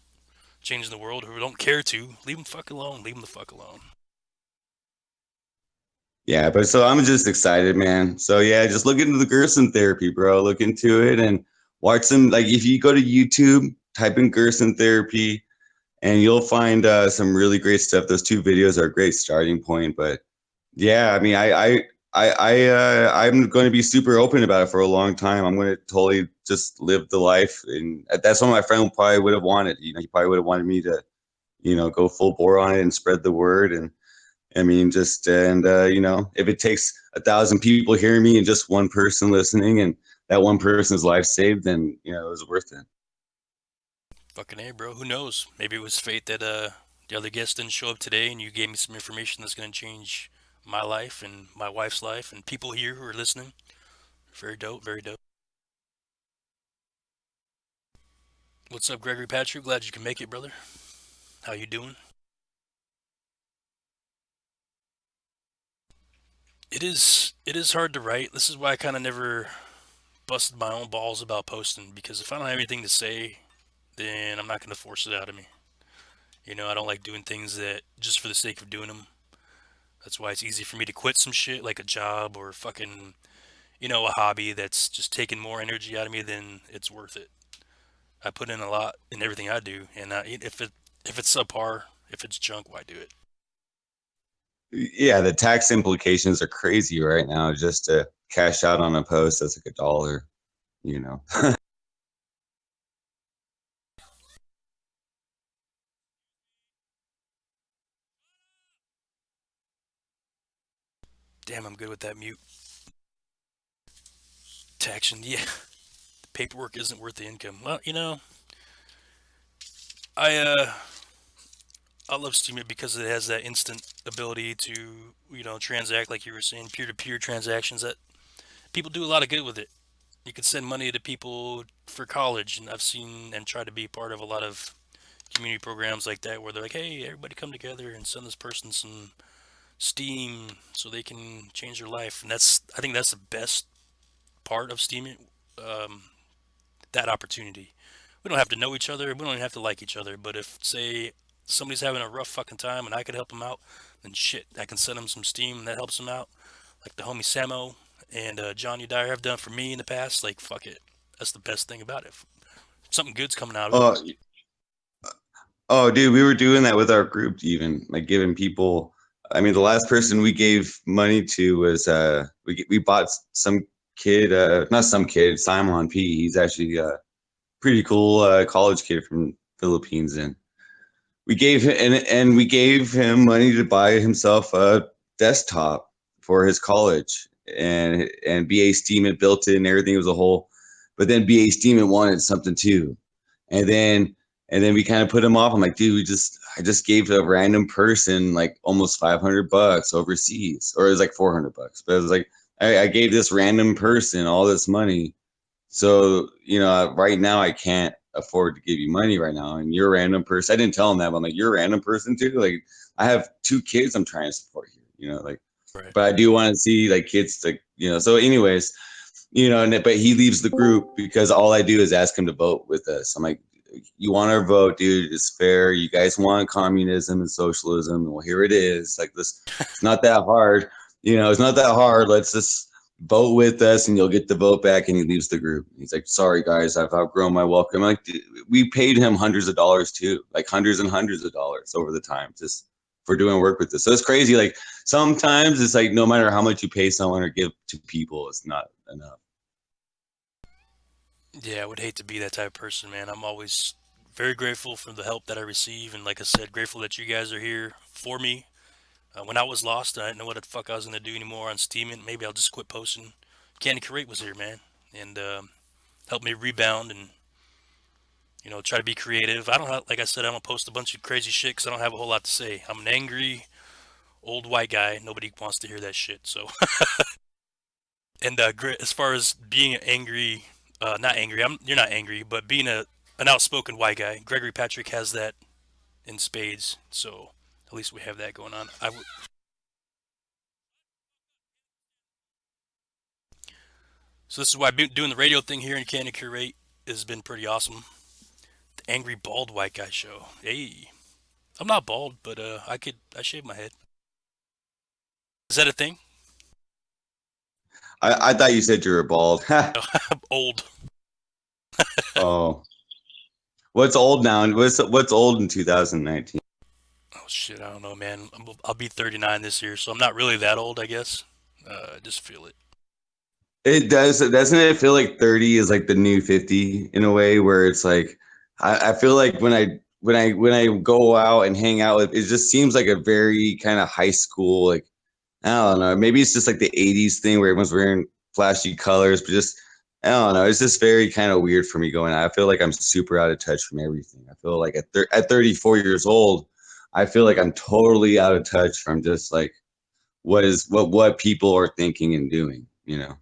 changing the world, who don't care to, leave them fuck alone. Leave them the fuck alone. Yeah, but so I'm just excited, man. So yeah, just look into the Gerson therapy, bro. Look into it and watch some. Like, if you go to YouTube, type in Gerson therapy, and you'll find some really great stuff. Those 2 videos are a great starting point. But yeah, I mean, I'm going to be super open about it for a long time. I'm going to totally just live the life, and that's what my friend probably would have wanted. He probably would have wanted me to, go full bore on it and spread the word. And I mean, if it takes 1,000 people hearing me and just one person listening, and that one person's life saved, then it was worth it. Fucking A, bro. Who knows? Maybe it was fate that the other guest didn't show up today, and you gave me some information that's going to change my life and my wife's life and people here who are listening. Very dope, very dope. What's up, Gregory Patrick? Glad you can make it, brother. How you doing? It is hard to write. This is why I kind of never busted my own balls about posting, because if I don't have anything to say, then I'm not going to force it out of me. I don't like doing things that just for the sake of doing them. That's why it's easy for me to quit some shit like a job or fucking, a hobby that's just taking more energy out of me than it's worth it. I put in a lot in everything I do, and if it's subpar, if it's junk, why do it? Yeah, the tax implications are crazy right now. Just to cash out on a post that's like $1. Damn, I'm good with that mute. Taxation, yeah. The paperwork isn't worth the income. Well, I I love Steemit because it has that instant ability to, transact, like you were saying, peer-to-peer transactions that people do a lot of good with it. You can send money to people for college, and I've seen and tried to be part of a lot of community programs like that where they're like, hey, everybody come together and send this person some Steam so they can change their life. And I think that's the best part of Steemit, um, that opportunity. We don't have to know each other. We don't even have to like each other. But if, say, somebody's having a rough fucking time and I could help them out, then shit, I can send them some Steam and that helps them out. Like the homie Samo and Johnny Dyer have done for me in the past. Like, fuck it. That's the best thing about it. Something good's coming out of it. Oh, dude, we were doing that with our group, even like giving people. I mean, the last person we gave money to was we bought some kid, not some kid, Simon P. He's actually a pretty cool college kid from Philippines, and we gave him and we gave him money to buy himself a desktop for his college, and BA Steemit built it and everything. It was a whole, but then BA Steemit wanted something too, and then we kind of put him off. I'm like, dude, I just gave a random person like almost $500 overseas, or it was like $400, but it was like I gave this random person all this money. So, right now I can't afford to give you money right now. And you're a random person. I didn't tell him that, but I'm like, you're a random person too. Like, I have 2 kids I'm trying to support here, like, Right. but I do want to see like kids to, so anyways, but he leaves the group because all I do is ask him to vote with us. I'm like, you want our vote, dude? It's fair. You guys want communism and socialism. Well, here it is. Like this, it's not that hard. It's not that hard. Let's just vote with us and you'll get the vote back. And he leaves the group. He's like, sorry guys, I've outgrown my welcome. I'm like, we paid him hundreds of dollars too, like hundreds and hundreds of dollars over the time just for doing work with us. So it's crazy. Like sometimes it's like no matter how much you pay someone or give to people, it's not enough. Yeah, I would hate to be that type of person, man. I'm always very grateful for the help that I receive, and like I said, grateful that you guys are here for me. When I was lost and I didn't know what the fuck I was gonna do anymore on Steam, and maybe I'll just quit posting. Candy Curate was here, man, and helped me rebound and try to be creative. I don't have, like I said, I don't post a bunch of crazy shit because I don't have a whole lot to say. I'm an angry old white guy. Nobody wants to hear that shit. So, and as far as being angry, not angry. You're not angry, but being an outspoken white guy, Gregory Patrick has that in spades. So at least we have that going on. So this is why doing the radio thing here in Candy Curate has been pretty awesome. The Angry Bald White Guy Show. Hey, I'm not bald, but I shave my head. Is that a thing? I thought you said you were bald. I'm old. Oh, what's old now? What's old in 2019? Oh shit, I don't know, man. I'll be 39 this year, so I'm not really that old, I guess. I just feel it. It does, doesn't it feel like 30 is like the new 50 in a way where it's like I feel like when I go out and hang out with it just seems like a very kind of high school, like I don't know, maybe it's just like the 80s thing where everyone's wearing flashy colors, but just I don't know, it's just very kind of weird for me going out. I feel like I'm super out of touch from everything. I feel like at 34 years old, I feel like I'm totally out of touch from just like what people are thinking and doing, you know.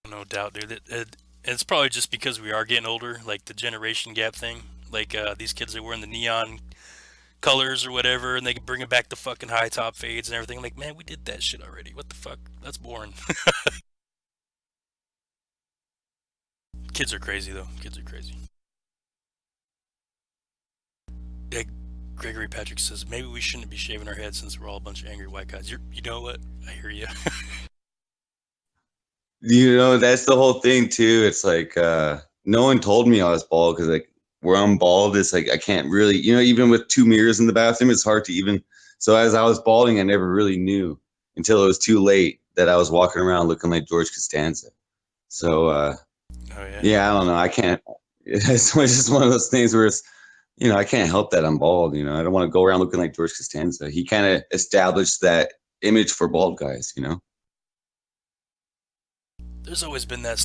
No doubt, dude. It's probably just because we are getting older, like the generation gap thing. Like these kids are wearing the neon colors or whatever, and they can bring it back to fucking high top fades and everything. Like, man, we did that shit already. What the fuck? That's boring. Kids are crazy though. Kids are crazy. Yeah, Gregory Patrick says maybe we shouldn't be shaving our heads since we're all a bunch of angry white guys. You know what? I hear you. You know, that's the whole thing too. It's like no one told me I was bald because like where I'm bald, it's like I can't really, you know, even with two mirrors in the bathroom, it's hard to even. So as I was balding, I never really knew until it was too late that I was walking around looking like George Costanza. So Oh yeah. yeah, I don't know. I can't. It's just one of those things where it's, you know, I can't help that I'm bald. You know, I don't want to go around looking like George Costanza. He kind of established that image for bald guys. You know. There's always been that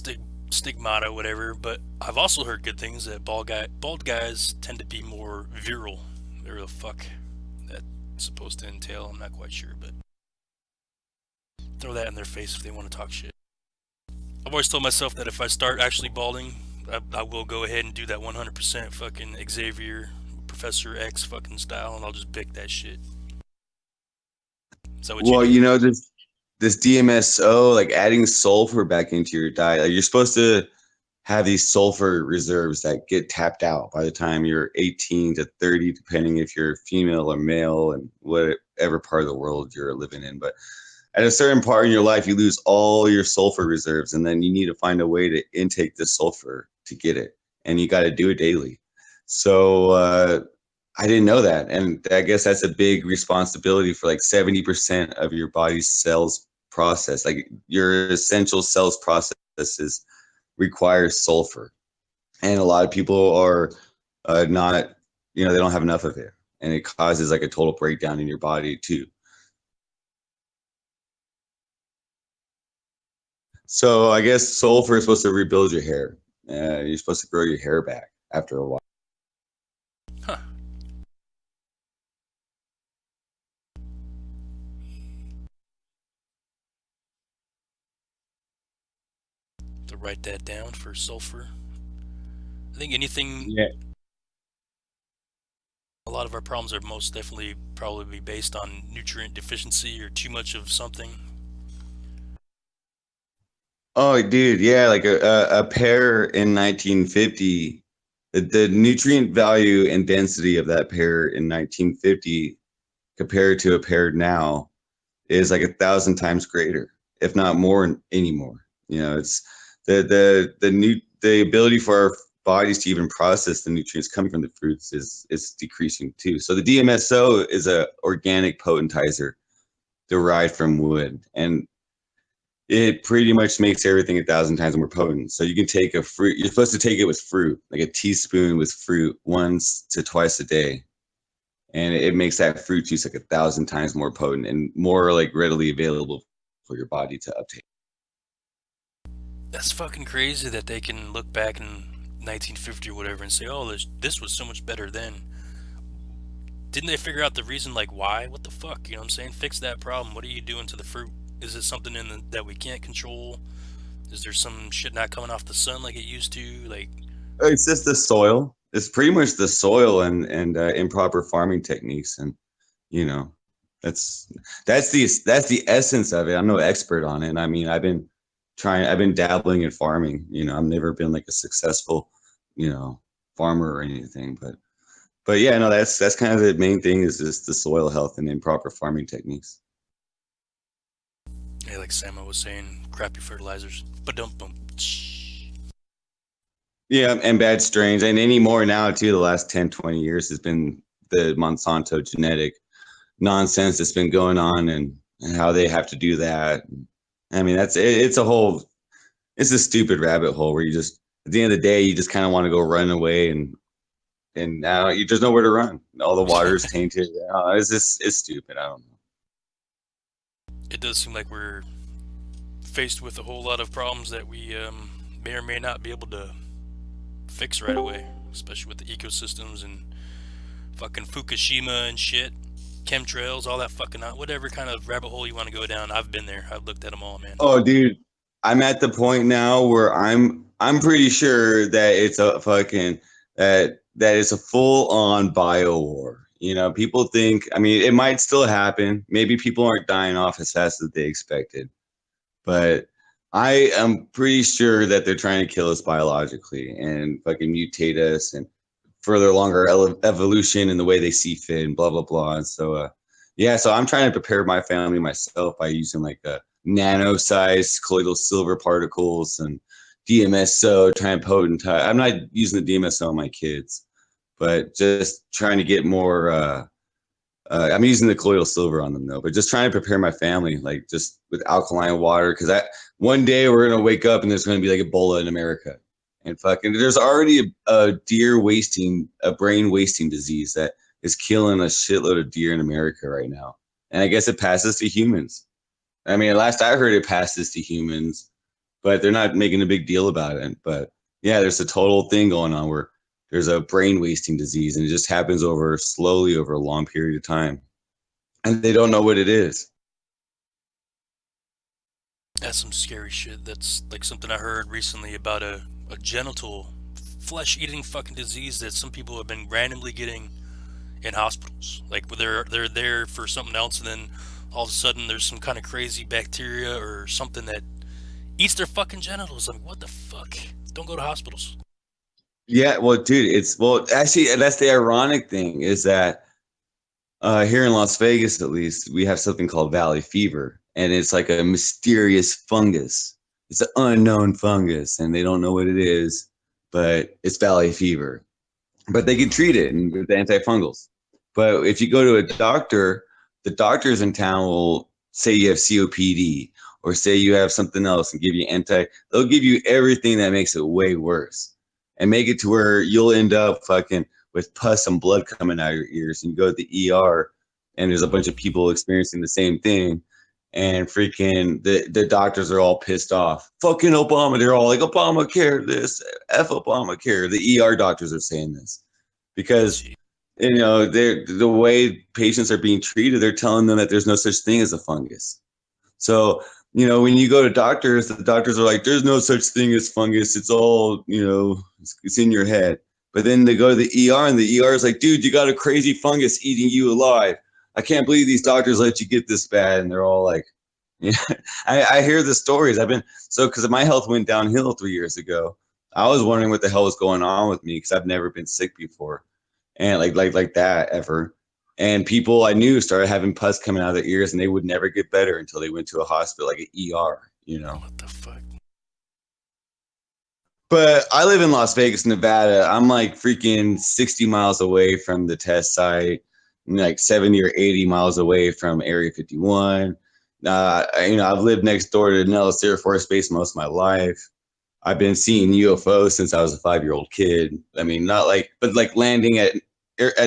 stigmata, whatever. But I've also heard good things that bald guys tend to be more virile. Whatever the fuck that's supposed to entail, I'm not quite sure, but throw that in their face if they want to talk shit. I've always told myself that if I start actually balding, I will go ahead and do that 100% fucking Xavier, Professor X fucking style, and I'll just bick that shit. Is that what Well, you do? you know, this DMSO, like adding sulfur back into your diet, like you're supposed to have these sulfur reserves that get tapped out by the time you're 18 to 30, depending if you're female or male and whatever part of the world you're living in. But at a certain part in your life, you lose all your sulfur reserves, and then you need to find a way to intake the sulfur to get it, and you got to do it daily. So I didn't know that, and I guess that's a big responsibility for like 70% of your body's cells process. Like your essential cells processes require sulfur, and a lot of people are not, you know, they don't have enough of it, and it causes like a total breakdown in your body too. So I guess sulfur is supposed to rebuild your hair. You're supposed to grow your hair back after a while. Huh. To write that down for sulfur. I think anything. Yeah. A lot of our problems are most definitely probably based on nutrient deficiency or too much of something. Oh, dude, yeah, like a pear in 1950, the nutrient value and density of that pear in 1950 compared to a pear now is like 1,000 times greater. if not more anymore. You know, it's the ability for our bodies to even process the nutrients coming from the fruits is decreasing too. So the DMSO is a organic potentizer derived from wood, and it pretty much makes everything 1,000 times more potent. So you can take a fruit. You're supposed to take it with fruit, like a teaspoon with fruit, once to twice a day, and it makes that fruit juice like 1,000 times more potent and more like readily available for your body to uptake. That's fucking crazy that they can look back in 1950 or whatever and say, "Oh, this was so much better then." Didn't they figure out the reason, like why? What the fuck? You know what I'm saying? Fix that problem. What are you doing to the fruit? Is it something that we can't control? Is there some shit not coming off the sun like it used to? Like, It's just the soil. It's pretty much the soil and improper farming techniques, and you know, that's that's the essence of it. I'm no expert on it. I mean, I've been dabbling in farming. You know, I've never been like a successful, you know, farmer or anything, but yeah, no, that's kind of the main thing is just the soil health and improper farming techniques. yeah, like Samo was saying, crappy fertilizers. But don't boom. Yeah, and bad strains, and anymore now too. The last 10, 20 years has been the Monsanto genetic nonsense that's been going on, and how they have to do that. I mean, it's a whole, it's a stupid rabbit hole where you just, at the end of the day, you just kind of want to go run away, and now you just nowhere to run. All the water is tainted. It's stupid. I don't know. It does seem like we're faced with a whole lot of problems that we may or may not be able to fix right away, especially with the ecosystems and fucking Fukushima and shit, chemtrails, all that fucking whatever kind of rabbit hole you want to go down. I've been there. I've looked at them all, man. Oh, dude, I'm at the point now where I'm pretty sure that it's a fucking that it's a full on bio war. You know, people think. I mean, it might still happen. Maybe people aren't dying off as fast as they expected, but I am pretty sure that they're trying to kill us biologically and fucking mutate us and further longer evolution in the way they see fit and blah blah blah. And so, yeah, so I'm trying to prepare my family myself by using like a nano-sized colloidal silver particles and DMSO, trying to potentize. I'm not using the DMSO on my kids, but just trying to get more. I'm using the colloidal silver on them though, but just trying to prepare my family, like just with alkaline water, because one day we're gonna wake up and there's gonna be like Ebola in America, and fucking there's already a brain wasting disease that is killing a shitload of deer in America right now, and I guess it passes to humans. I mean, last I heard, it passes to humans, but they're not making a big deal about it. But yeah, there's a total thing going on where there's a brain wasting disease, and it just happens slowly over a long period of time, and they don't know what it is. That's some scary shit. That's like something I heard recently about a genital flesh-eating fucking disease that some people have been randomly getting in hospitals. Like they're there for something else, and then all of a sudden there's some kind of crazy bacteria or something that eats their fucking genitals. I'm like, what the fuck? Don't go to hospitals. Yeah, well, dude, actually, that's the ironic thing is that here in Las Vegas, at least, we have something called valley fever, and it's like a mysterious fungus. It's an unknown fungus, and they don't know what it is, but it's valley fever. But they can treat it with antifungals. But if you go to a doctor, the doctors in town will say you have COPD or say you have something else and give you they'll give you everything that makes it way worse and make it to where you'll end up fucking with pus and blood coming out of your ears, and you go to the ER and there's a bunch of people experiencing the same thing, and freaking the doctors are all pissed off. Fucking Obama, they're all like, Obamacare this, F Obamacare. The ER doctors are saying this because you know the way patients are being treated, they're telling them that there's no such thing as a fungus. So you know, when you go to doctors, the doctors are like, there's no such thing as fungus. It's all, you know, it's in your head. But then they go to the ER, and the ER is like, dude, you got a crazy fungus eating you alive. I can't believe these doctors let you get this bad. And they're all like, yeah, I hear the stories. Because my health went downhill 3 years ago. I was wondering what the hell was going on with me because I've never been sick before. And like that ever. And people I knew started having pus coming out of their ears, and they would never get better until they went to a hospital, like an ER, you know. What the fuck? But I live in Las Vegas, Nevada. I'm like freaking 60 miles away from the test site, and like 70 or 80 miles away from Area 51. I've lived next door to Nellis Air Force Base most of my life. I've been seeing UFOs since I was a 5-year-old kid. I mean, not like, but like landing at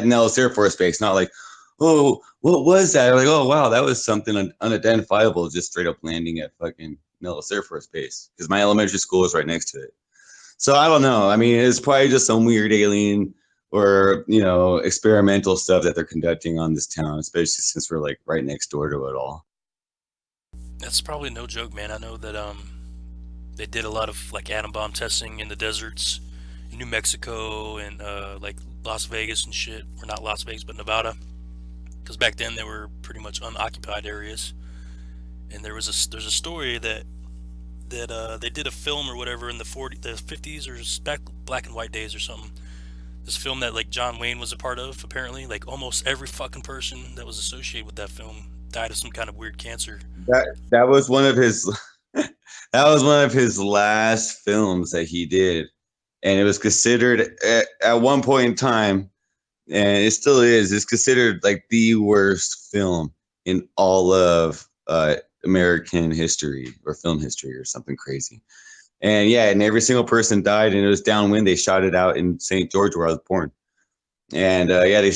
Nellis Air Force Base, not like, oh, what was that? Like, oh, wow, that was something unidentifiable, just straight up landing at fucking Nellis Air Force Base, because my elementary school is right next to it. So I don't know. I mean, it's probably just some weird alien or, experimental stuff that they're conducting on this town, especially since we're like right next door to it all. That's probably no joke, man. I know that they did a lot of like atom bomb testing in the deserts in New Mexico and like Las Vegas and shit. Or not Las Vegas, but Nevada. Because back then they were pretty much unoccupied areas. And there's a story that they did a film or whatever in the 50s or back black and white days or something. This film that like John Wayne was a part of, apparently, like almost every fucking person that was associated with that film died of some kind of weird cancer. That was one of his that was one of his last films that he did, and it was considered at one point in time, and it still is. It's considered like the worst film in all of American history or film history or something crazy. And yeah, and every single person died, and it was downwind. They shot it out in St. George where I was born. And they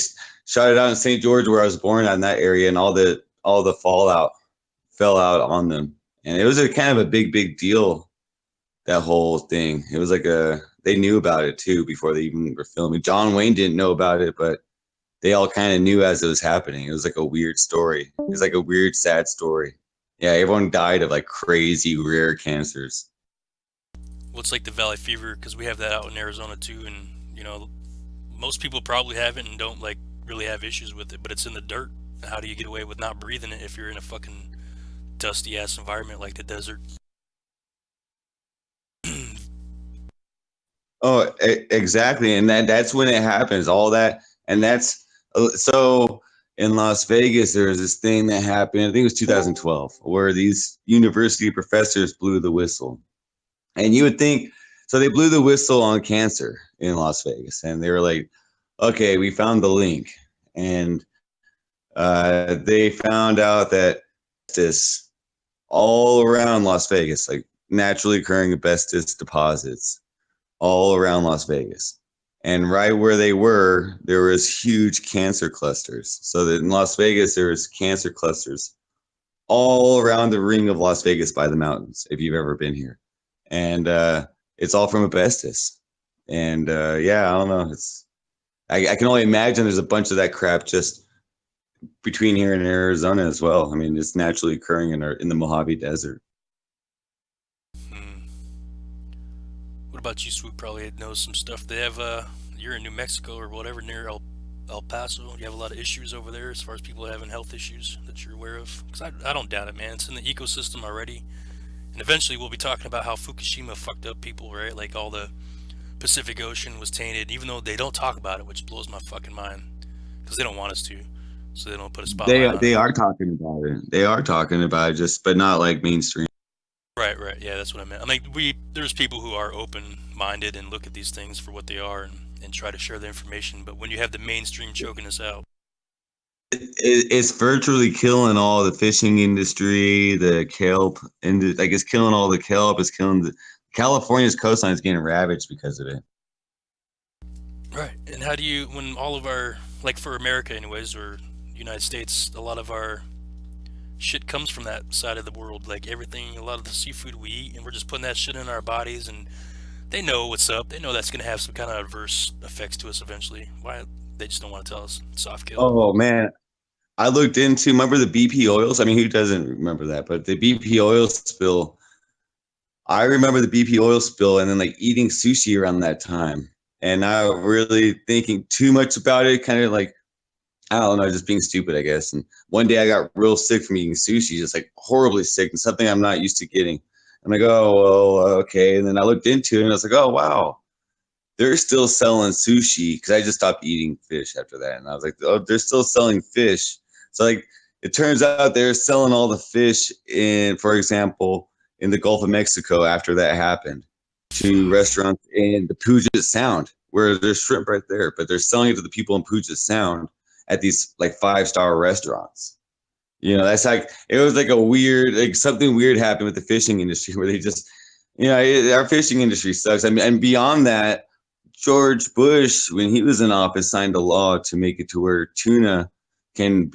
shot it out in St. George where I was born, in that area, and all the fallout fell out on them. And it was a kind of a big deal, that whole thing. It was like they knew about it too before they even were filming. John Wayne didn't know about it, but they all kind of knew as it was happening. It was like a weird story. It was like a weird, sad story. Yeah, everyone died of like crazy rare cancers. Well, it's like the valley fever, because we have that out in Arizona too, and most people probably have it and don't like really have issues with it, but it's in the dirt. How do you get away with not breathing it if you're in a fucking dusty ass environment like the desert? Oh, exactly, and that's when it happens. All that, and that's so. In Las Vegas, there was this thing that happened. I think it was 2012, where these university professors blew the whistle, and you would think so. They blew the whistle on cancer in Las Vegas, and they were like, "Okay, we found the link," and they found out that this all around Las Vegas, like naturally occurring asbestos deposits all around Las Vegas. And right where they were, there was huge cancer clusters. So that in Las Vegas, there was cancer clusters all around the ring of Las Vegas by the mountains, if you've ever been here. And it's all from asbestos. And I don't know. I can only imagine there's a bunch of that crap just between here and Arizona as well. I mean, it's naturally occurring in the Mojave Desert. What about you, Swoop? Probably knows some stuff. They have you're in New Mexico or whatever, near El Paso. You have a lot of issues over there as far as people having health issues that you're aware of? Because I don't doubt it, man. It's in the ecosystem already. And eventually we'll be talking about how Fukushima fucked up people, right? Like all the Pacific Ocean was tainted, even though they don't talk about it, which blows my fucking mind. Because they don't want us to. So they don't put a spotlight on it. They are talking about it. They are talking about it, but not like mainstream. Right. Yeah, that's what I meant. I mean, there's people who are open-minded and look at these things for what they are and try to share the information. But when you have the mainstream choking us out, it's virtually killing all the fishing industry, the kelp, and like it's killing all the kelp. It's killing California's coastline is getting ravaged because of it. Right. And how do you, when all of our, like for America anyways, or United States, a lot of our shit comes from that side of the world, like everything, a lot of the seafood we eat, and we're just putting that shit in our bodies, and they know what's up. They know that's going to have some kind of adverse effects to us eventually. Why? They just don't want to tell us. Soft kill. Oh, man. I looked into, remember the BP oils? I mean, who doesn't remember that? But the BP oil spill, I remember the BP oil spill and then like eating sushi around that time. And not really thinking too much about it, kind of like, I don't know, just being stupid, I guess. And one day I got real sick from eating sushi, just like horribly sick, and something I'm not used to getting. I'm like, oh, well, okay. And then I looked into it and I was like, oh, wow. they're still selling sushi because I just stopped eating fish after that. And I was like, oh, they're still selling fish. So like it turns out they're selling all the fish in, for example, in the Gulf of Mexico after that happened to restaurants in the Puget Sound where there's shrimp right there, but they're selling it to the people in Puget Sound at these like 5-star restaurants. You know, that's like, it was like a weird, like something weird happened with the fishing industry where they just, you know, our fishing industry sucks. I mean, and beyond that, George Bush, when he was in office, signed a law to make it to where tuna can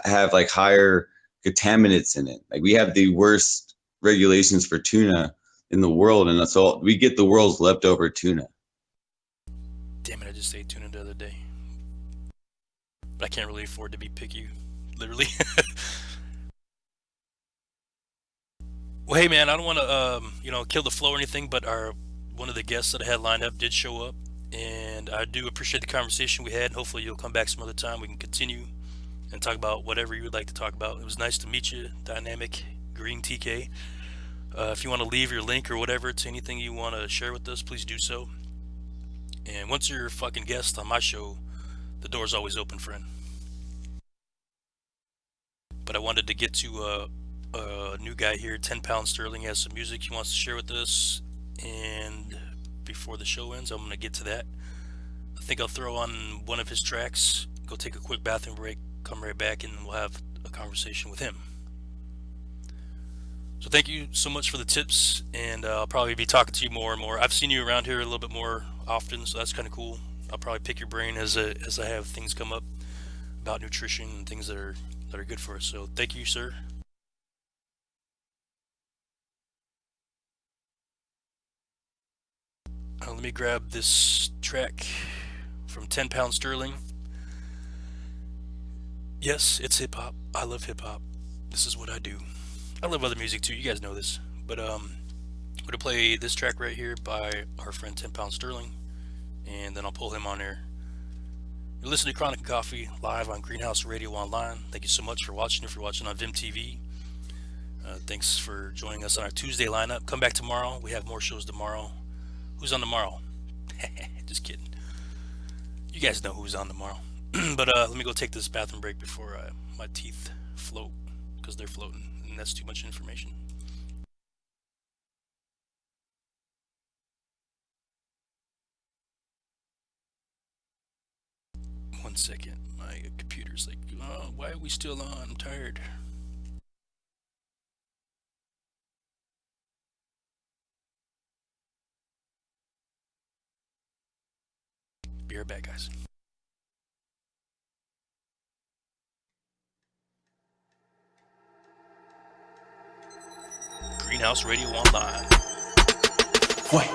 have like higher contaminants in it. Like we have the worst regulations for tuna in the world, and so we get the world's leftover tuna. Damn it, I just ate tuna the other day. But I can't really afford to be picky, literally. Well, hey man, I don't want to, kill the flow or anything, but one of the guests that I had lined up did show up, and I do appreciate the conversation we had. Hopefully you'll come back some other time. We can continue and talk about whatever you would like to talk about. It was nice to meet you, Dynamic Green TK. If you want to leave your link or whatever to anything you want to share with us, please do so. And once you're a fucking guest on my show, the door's always open, friend. But I wanted to get to a new guy here, 10 Pound Sterling, has some music he wants to share with us. And before the show ends, I'm going to get to that. I think I'll throw on one of his tracks, go take a quick bathroom break, come right back, and we'll have a conversation with him. So thank you so much for the tips, and I'll probably be talking to you more and more. I've seen you around here a little bit more often, so that's kind of cool. I'll probably pick your brain as I have things come up about nutrition and things that are good for us. So thank you, sir. Let me grab this track from 10 Pound Sterling. Yes, it's hip-hop. I love hip-hop. This is what I do. I love other music too, you guys know this. But I'm going to play this track right here by our friend 10 Pound Sterling, and then I'll pull him on air. You're listening to Chronic Coffee live on Greenhouse Radio Online. Thank you so much for watching. If you're watching on Vim TV, thanks for joining us on our Tuesday lineup. Come back tomorrow. We have more shows tomorrow. Who's on tomorrow? Just kidding. You guys know who's on tomorrow. But let me go take this bathroom break before my teeth float, because they're floating, and that's too much information. One second. My computer's like, oh, why are we still on? I'm tired. Be right back, guys. Greenhouse Radio Online. Fway.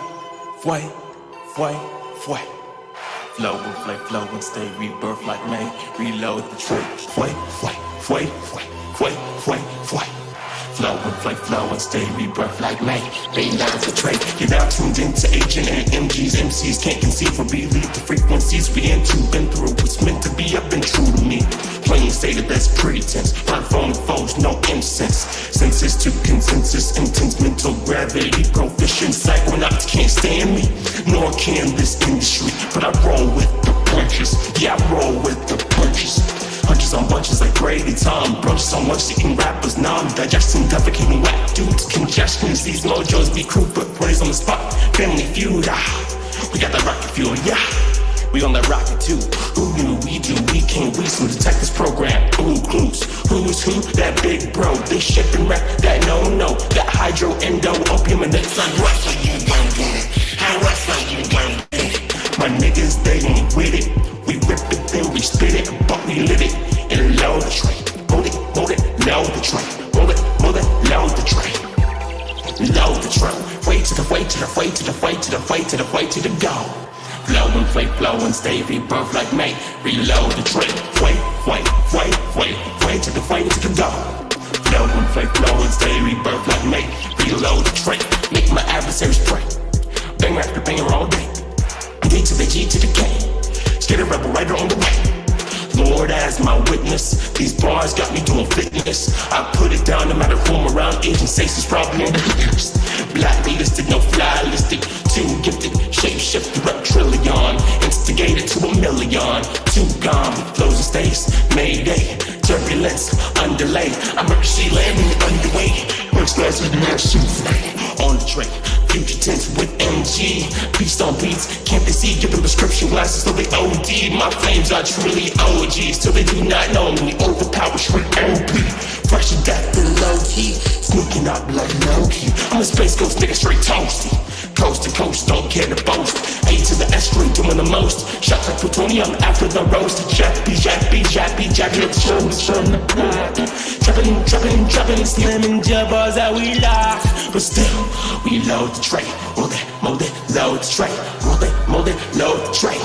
Flow and stay rebirth like May. Reload the trick. Fway. Flow and stay rebirth like May. Reload the trick. You're now tuned into H&M MGs. MCs can't conceivably leave the frequencies we into. Been through what's meant to be. I've been true to me. Plain stated, that's pretense. Not phony foes, no incense. Senses to consensus, intense mental gravity. Proficient psychonauts can't stand me, nor can this industry. But I roll with the punches. Yeah, I roll with the punches. Hunches on bunches like Grady Tom. Brunch so much eating rappers numb. Digestion, defecating whack dudes. Congestions, these mojos be crude, but praise on the spot. Family feud, we got that rocket fuel, yeah. We on that rocket too. Who knew we do? We can't we some detect this program. Blue clues. Who's who? That big bro. This ship and rap. That no. That hydro endo opium and that's like what so you don't get it. How what so you don't get it. My niggas they ain't with it. We rip it then we spit it, but we lit it and load the train. Hold it, load the train. Hold it, load the train. Load the train. Way to the way to the way to the way to the way to the way to the go. Flow and stay rebirth like May. Reload the trick. Way to the way to the go. Flow and stay rebirth like May. Reload the trick. Make my adversaries pray. Bang after banger all day. D to the G to the K. Scared a rebel rider on the way. Lord as my witness, these bars got me doing fitness. I put it down no matter who I'm around. Agent Stacy's probably on the hitters. Black realistic, no fly listic. Too gifted, shape shifted, rep instigator to a million. Two gone, flows and stays. Mayday, turbulence, underlay. Emergency landing underway. First class is massive. On the train, future tense with MG. Beast on beats, can't they see? Give them prescription glasses so they OD. My flames are truly OGs till they do not know me. Overpower straight OP. Fresh and death and low key. Sneaking out like low key. I'm a space ghost nigga straight toasty. Coast to coast, don't care to boast. A to the S string, doing the most. Shots like plutonium after the roast. Jappy, look shoulders from the back. Trapping, slamming jabbers that we lock. But still, we load the tray. Mold it, load the tray. Mold it, load the tray.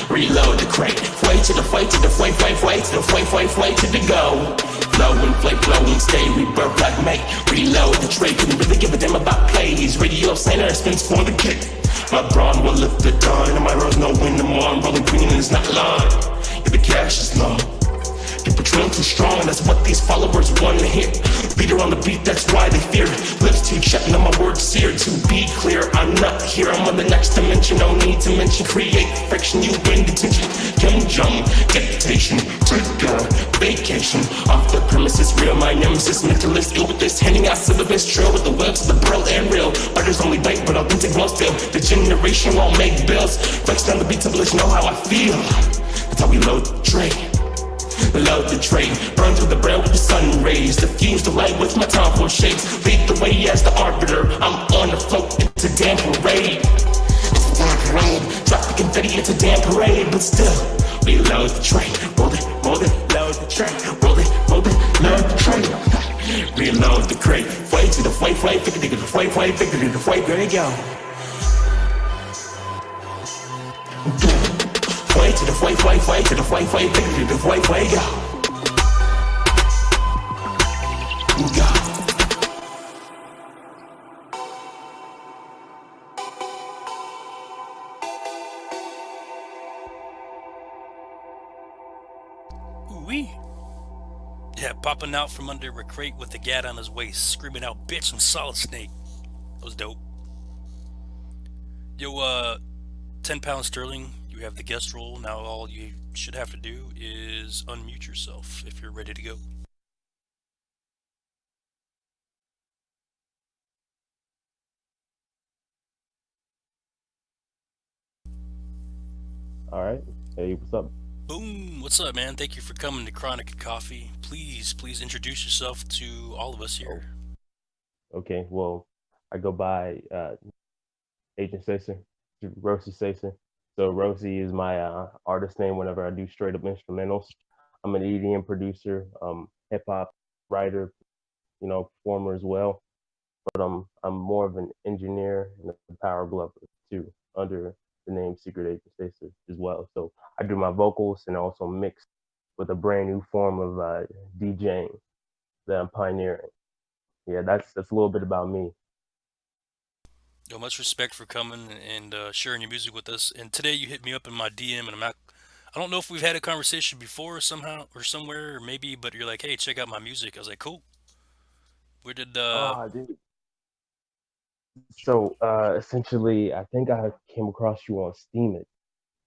Reload the crate. Way to the way to the way to the go. Flowing, stay, rebirth like May. Reload the tray, couldn't really give a damn about plays. Radio center spins for the kick. My brawn will lift the dawn, and my roads know when the more I'm rolling green and it's not line. Yeah, the cash is long. People train too strong, that's what these followers want to hear. Beater on the beat, that's why they fear. Lips too chapped, now my words seared. To be clear, I'm not here, I'm on the next dimension. No need to mention, create friction, you in detention. Kim Jong, dictation, take a vacation. Off the premises, real, my nemesis, mentalist, ill with this. Handing out syllabus, trail with the webs, the bro and real. Others only bait, but authentic blow still. The generation won't make bills. Flex down the beat to let you know how I feel. That's how we load the tray. Load the tray, burn through the brain with the sun rays. Diffuse the light with my time for shades. Lead the way as the arbiter. I'm on the float, it's a damn parade. It's a damn parade. Drop the confetti, it's a damn parade. But still, we load the tray. Roll it, load the tray. Roll it, load the tray. Reload the crate. Way to the way, figure to the way, there you go. Way to the way, to the way, figure to the way, go. Go. Ooh-wee. Yeah, popping out from under a crate with a gat on his waist, screaming out, bitch, I'm Solid Snake. That was dope. Yo, 10 pounds sterling, you have the guest role. Now all you should have to do is unmute yourself if you're ready to go. All right. Hey, what's up? Boom! What's up, man? Thank you for coming to Chronic Coffee. Please introduce yourself to all of us here. Okay, well, I go by Agent Sacer, Rosie Sacer. So Rosie is my artist name whenever I do straight up instrumentals. I'm an EDM producer, hip hop writer, performer as well. But I'm more of an engineer and a power glover too, under the name Secret Agent Sacer as well. So I do my vocals and also mix with a brand new form of DJing that I'm pioneering. Yeah, that's a little bit about me. Yo, much respect for coming and sharing your music with us. And today you hit me up in my DM, and I don't know if we've had a conversation before somehow or somewhere or maybe, but you're like, hey, check out my music. I was like, cool. Where did Dude. So essentially, I think I came across you on Steemit.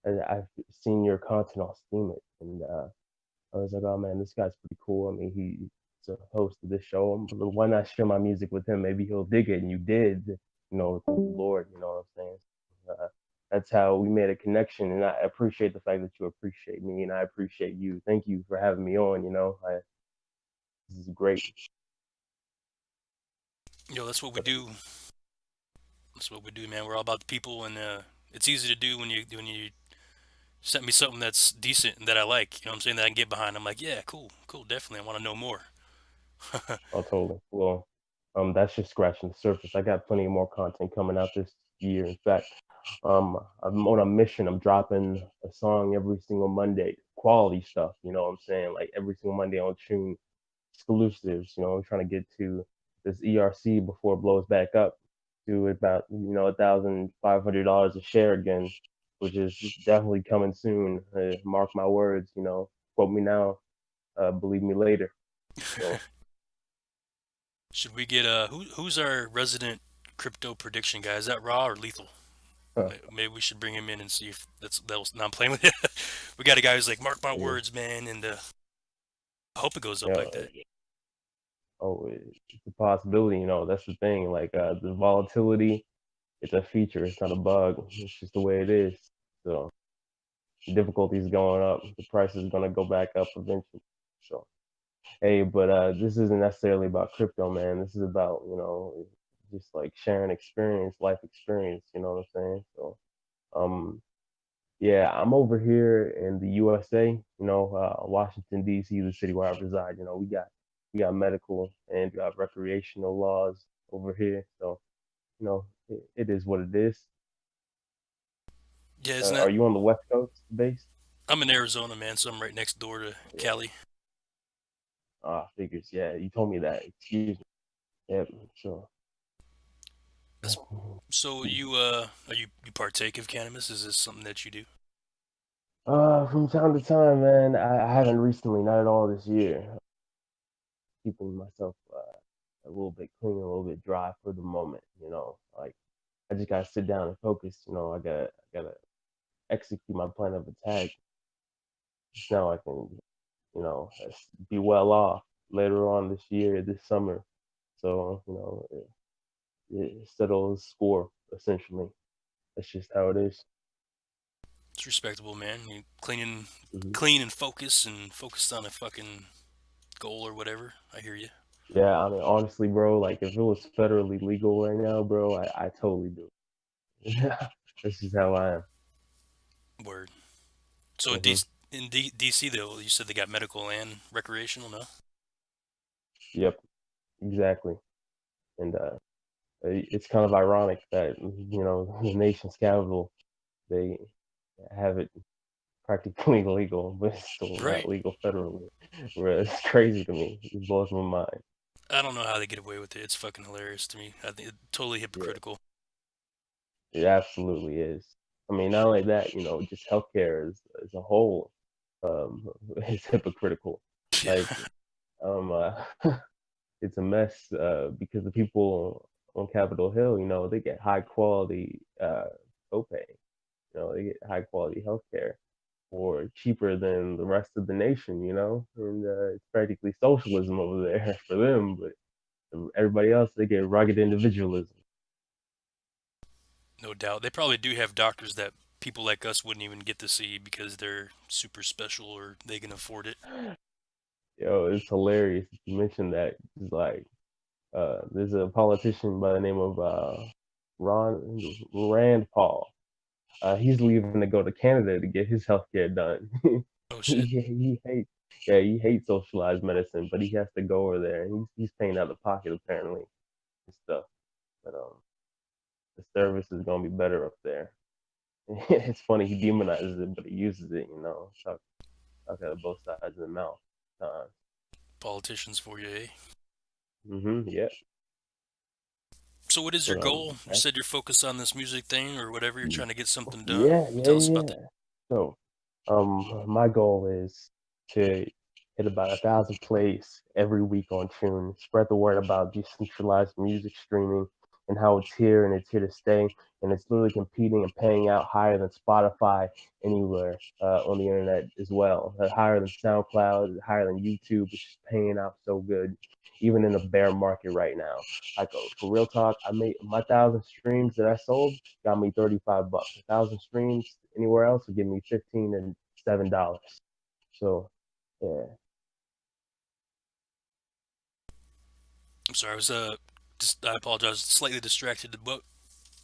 I've seen your content on Steemit, and I was like, oh man, this guy's pretty cool. I mean, he's a host of this show. Why not share my music with him? Maybe he'll dig it. And you did, Lord, you know what I'm saying? That's how we made a connection, and I appreciate the fact that you appreciate me, and I appreciate you. Thank you for having me on. This is great. Yo, that's what we do. That's what we do, man. We're all about the people, and it's easy to do when you sent me something that's decent and that I like. You know what I'm saying? That I can get behind. I'm like, yeah, cool, definitely. I want to know more. Oh, totally. Well, that's just scratching the surface. I got plenty more content coming out this year. In fact, I'm on a mission. I'm dropping a song every single Monday, quality stuff. You know what I'm saying? Like every single Monday on Tune, exclusives. I'm trying to get to this ERC before it blows back up to about $1,500 a share again, which is definitely coming soon. Mark my words. Quote me now, believe me later. So. Should we get who's our resident crypto prediction guy? Is that Raw or Lethal? Maybe we should bring him in and see if that was. No, I'm playing with it. We got a guy who's like, mark my Yeah. words, man, and I hope it goes up Yeah. like that. Oh, it's a possibility. That's the thing. Like the volatility, it's a feature. It's not a bug. It's just the way it is. So the difficulty is going up. The price is gonna go back up eventually. So hey, but this isn't necessarily about crypto, man. This is about just like sharing experience, life experience. You know what I'm saying? So um, yeah, I'm over here in the USA. Washington D.C., the city where I reside. We got medical and recreational laws over here. So it is what it is. Yeah, isn't Are that? you on the West Coast based? I'm in Arizona, man, so I'm right next door to Yeah. Cali. Figures. Yeah, you told me that. Excuse me. Yeah. So. That's, so you partake of cannabis? Is this something that you do? From time to time, man. I haven't recently, not at all this year. Keeping myself a little bit clean, a little bit dry for the moment. Like I just gotta sit down and focus. I gotta execute my plan of attack. Just now I can, be well off later on this year, this summer. So it settles score essentially. That's just how it is. It's respectable, man. You Mhm. clean and focused on a fucking goal or whatever. I hear you. Yeah, I mean, honestly, bro, like if it was federally legal right now, bro, I totally do. This is how I am. Word. So in Hmm. DC though, you said they got medical and recreational, no? Yep, exactly. And it's kind of ironic that the nation's capital they have it practically legal, but it's still not Right. legal federally. It's crazy to me. It blows my mind. I don't know how they get away with it. It's fucking hilarious to me. I think it's totally Yeah, hypocritical. it absolutely is. I mean, not only that, just healthcare as a whole is hypocritical. Yeah. Like, uh, it's a mess because the people on Capitol Hill, they get high quality copay. They get high quality healthcare for cheaper than the rest of the nation. And it's practically socialism over there for them. But everybody else, they get rugged individualism. No doubt. They probably do have doctors that people like us wouldn't even get to see because they're super special or they can afford it. It's hilarious that you mentioned that. It's like there's a politician by the name of Ron Rand Paul. He's leaving to go to Canada to get his healthcare done. Oh he, shit. he hates, yeah, he hates socialized medicine, but he has to go over there. He's paying out of pocket apparently and stuff. But the service is gonna be better up there. It's funny he demonizes it, but he uses it. Talk out of both sides of the mouth. Politicians for you, eh? Yeah. So what is your But goal? You said you're focused on this music thing or whatever. You're trying to get something done. yeah, yeah, Tell us about that. yeah. So, my goal is to hit about 1,000 plays every week on Tune. Spread the word about decentralized music streaming and how it's here and it's here to stay. And it's literally competing and paying out higher than Spotify anywhere on the internet as well. Higher than SoundCloud, higher than YouTube. It's just paying out so good, even in a bear market right now. Like for real talk, I made my 1,000 streams that I sold got me $35. 1,000 streams anywhere else would give me $15 and $7. So yeah. I'm sorry, I was just I apologize, slightly distracted.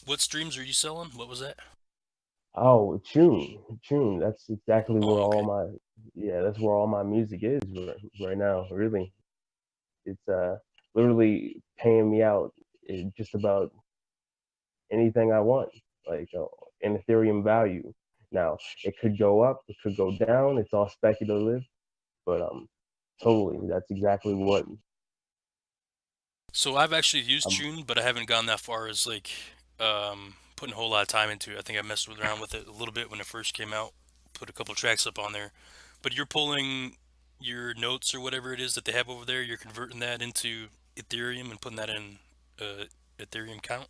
What streams are you selling? What was that? Oh, Tune. That's exactly where Oh, all okay. my yeah, that's where all my music is right now. Really, it's literally paying me out just about anything I want, like in Ethereum value. Now it could go up, it could go down. It's all speculative, but totally, that's exactly what So I've actually used I'm. Tune, but I haven't gone that far as like putting a whole lot of time into it. I think I messed around with it a little bit when it first came out. Put a couple tracks up on there. But you're pulling your notes or whatever it is that they have over there, you're converting that into Ethereum and putting that in Ethereum count.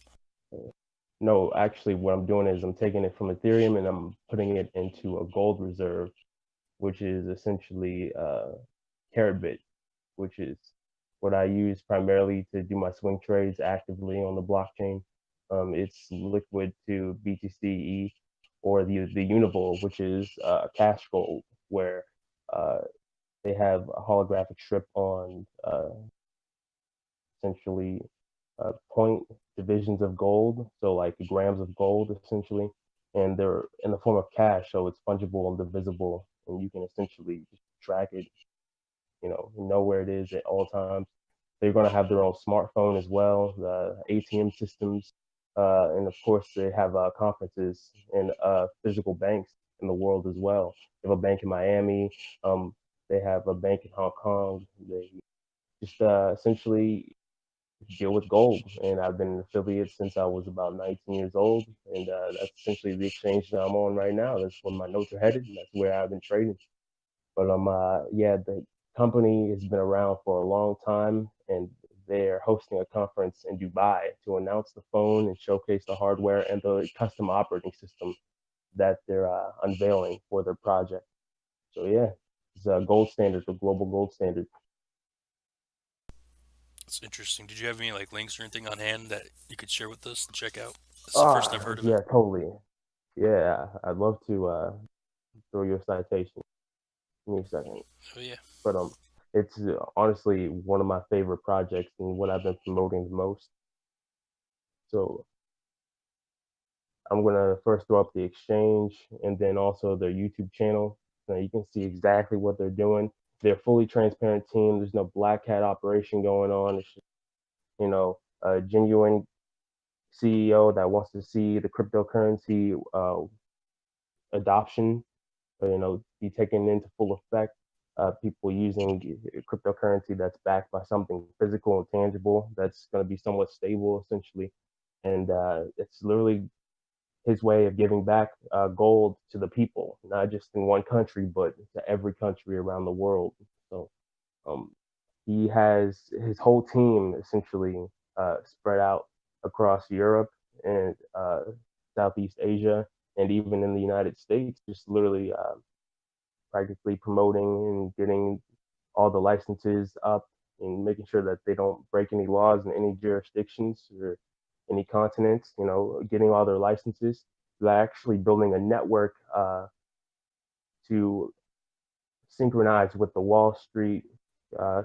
No, actually, what I'm doing is I'm taking it from Ethereum and I'm putting it into a gold reserve, which is essentially Carrotbit, which is what I use primarily to do my swing trades actively on the blockchain. It's liquid to BTCE or the Univol, which is cash gold, where uh, they have a holographic strip on essentially point divisions of gold, so like grams of gold essentially, and they're in the form of cash, so it's fungible and divisible, and you can essentially just track it, know where it is at all times. They're going to have their own smartphone as well, the ATM systems, and of course they have conferences and physical banks in the world as well. They have a bank in Miami. Um, they have a bank in Hong Kong. They just essentially deal with gold. And I've been an affiliate since I was about 19 years old. And that's essentially the exchange that I'm on right now. That's where my notes are headed. And that's where I've been trading. But yeah, the company has been around for a long time, and they're hosting a conference in Dubai to announce the phone and showcase the hardware and the custom operating system that they're unveiling for their project. So yeah, it's a gold standard, the global gold standard. It's interesting. Did you have any like links or anything on hand that you could share with us and check out? This is the first I've heard of it. Yeah, totally. Yeah, I'd love to throw you a citation. Give me a second. Oh yeah. But it's honestly one of my favorite projects and what I've been promoting the most. So I'm gonna first throw up the exchange and then also their YouTube channel. So you can see exactly what they're doing. They're a fully transparent team. There's no black hat operation going on. It's just, a genuine CEO that wants to see the cryptocurrency adoption, be taken into full effect. People using cryptocurrency that's backed by something physical and tangible that's going to be somewhat stable, essentially. And it's literally his way of giving back gold to the people, not just in one country, but to every country around the world. So um, he has his whole team essentially spread out across Europe and Southeast Asia, and even in the United States, just literally practically promoting and getting all the licenses up and making sure that they don't break any laws in any jurisdictions or any continents, getting all their licenses. They're actually building a network to synchronize with the Wall Street uh,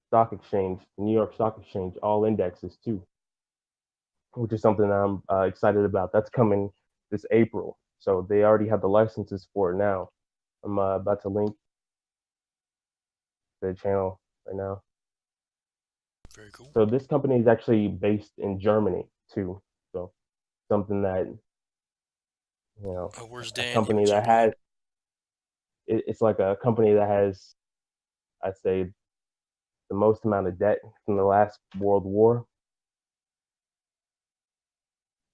Stock Exchange, the New York Stock Exchange, all indexes too, which is something I'm excited about. That's coming this April. So they already have the licenses for it now. I'm about to link the channel right now. Very cool. So this company is actually based in Germany too. So something that Where's a Dan? company What's he that doing? has it's like a company that has, I'd say, the most amount of debt from the last World War,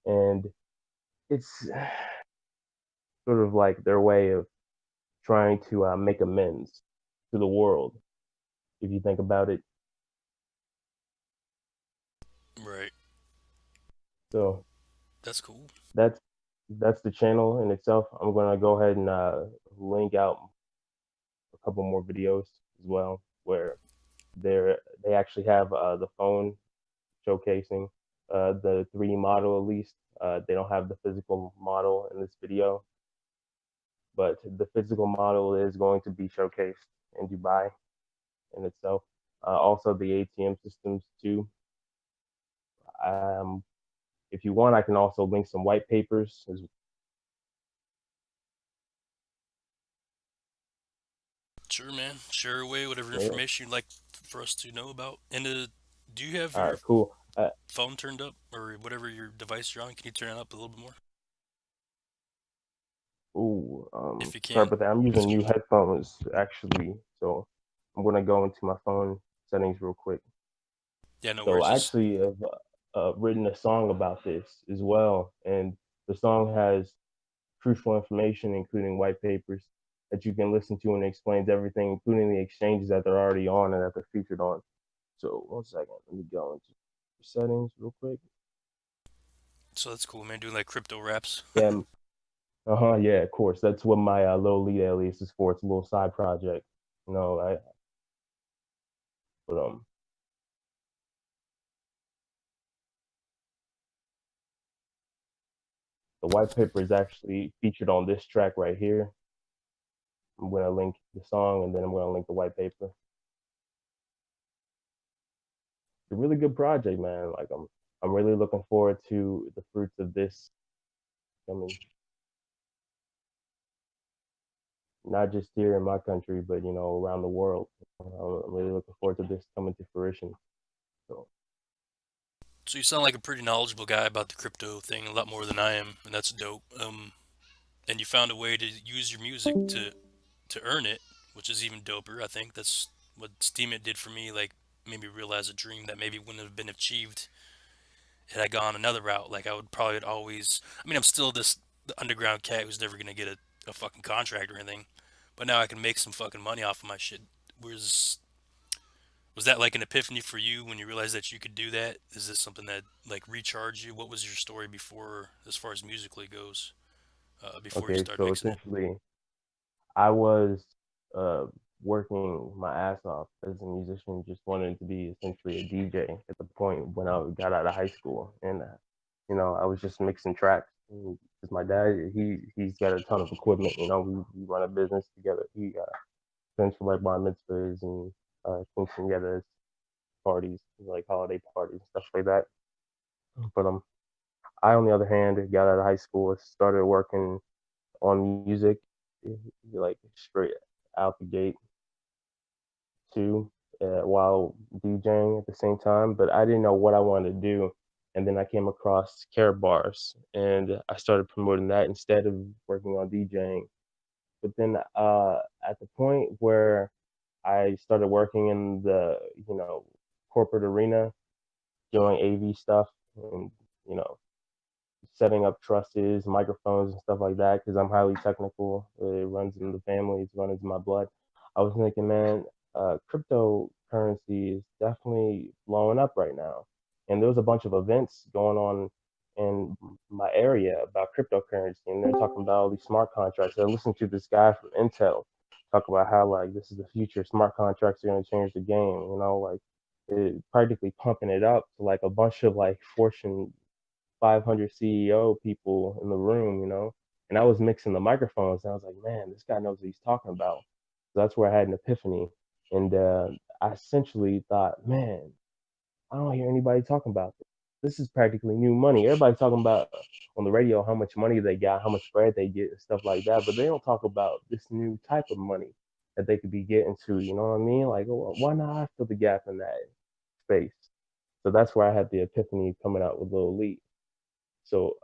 and it's sort of like their way of trying to make amends to the world. If you think about it, Right. so That's cool. that's that's the channel in itself. I'm gonna go ahead and link out a couple more videos as well, where they actually have the phone showcasing the 3D model at least. They don't have the physical model in this video, but the physical model is going to be showcased in Dubai in itself. Also, the ATM systems too. Um, if you want, I can also link some white papers. Sure, man. Share away whatever Yeah. information you'd like for us to know about. And do you have All your right, cool. phone turned up or whatever your device you're on? Can you turn it up a little bit more if you Sorry can? about that. I'm That's using cool. new headphones actually, so I'm gonna go into my phone settings real quick. Yeah, no So worries. I Just actually have written a song about this as well, and the song has crucial information, including white papers that you can listen to, and it explains everything, including the exchanges that they're already on and that they're featured on. So 1 second, let me go into settings real quick. So that's cool, man. Doing like crypto raps. Yeah, yeah, of course. That's what my Low Lead alias is for. It's a little side project. You know, I but the white paper is actually featured on this track right here. I'm gonna link the song and then I'm gonna link the white paper. It's a really good project, man. Like I'm really looking forward to the fruits of this coming, not just here in my country, but you know, around the world. I'm really looking forward to this coming to fruition. So So you sound like a pretty knowledgeable guy about the crypto thing, a lot more than I am, and that's dope. And you found a way to use your music to earn it, which is even doper. I think that's what Steam It did for me. Like made me realize a dream that maybe wouldn't have been achieved had I gone another route. Like I would probably always. I mean, I'm still this the underground cat who's never gonna get a fucking contract or anything, but now I can make some fucking money off of my shit. Whereas was that like an epiphany for you when you realized that you could do that? Is this something that like recharged you? What was your story before, as far as musically goes, before you okay, started so mixing it? essentially I was uh, working my ass off as a musician, just wanting to be essentially a DJ at the point when I got out of high school, and you know, I was just mixing tracks. Because my dad, he's got a ton of equipment. You know, we run a business together. He sends for like bar mitzvahs and quinceañeras parties, like holiday parties, stuff like that. But I on the other hand got out of high school, started working on music, like straight out the gate too, while DJing at the same time. But I didn't know what I wanted to do, and then I came across Care Bars, and I started promoting that instead of working on DJing. But then at the point where I started working in the corporate arena, doing AV stuff, and you know setting up trusses, microphones, and stuff like that because I'm highly technical. It runs in the family, it's running in my blood. I was thinking, man, cryptocurrency is definitely blowing up right now. And there was a bunch of events going on in my area about cryptocurrency, and they're talking about all these smart contracts. I listened to this guy from Intel talk about how like this is the future. Smart contracts are going to change the game. You know, like practically pumping it up to like a bunch of like Fortune 500 CEO people in the room, you know, and I was mixing the microphones, and I was like, man, this guy knows what he's talking about. So that's where I had an epiphany, and I essentially thought, man, I don't hear anybody talking about this. This is practically new money. Everybody's talking about on the radio how much money they got, how much bread they get, and stuff like that, but they don't talk about this new type of money that they could be getting to. You know what I mean? Like, why not I fill the gap in that space? So that's where I had the epiphany coming out with Lil Lee. So,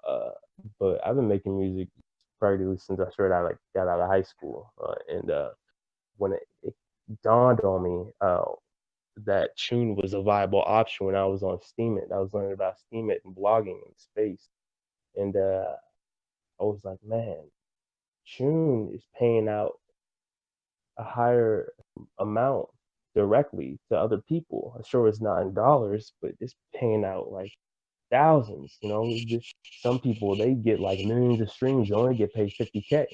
but I've been making music practically since I straight out like got out of high school, and when it dawned on me that Tune was a viable option when I was on Steemit. I was learning about Steemit and blogging in space, and I was like, man, Tune is paying out a higher amount directly to other people. Sure, it's not in dollars, but it's paying out like thousands. You know, some people they get like millions of streams, they only get paid 50K.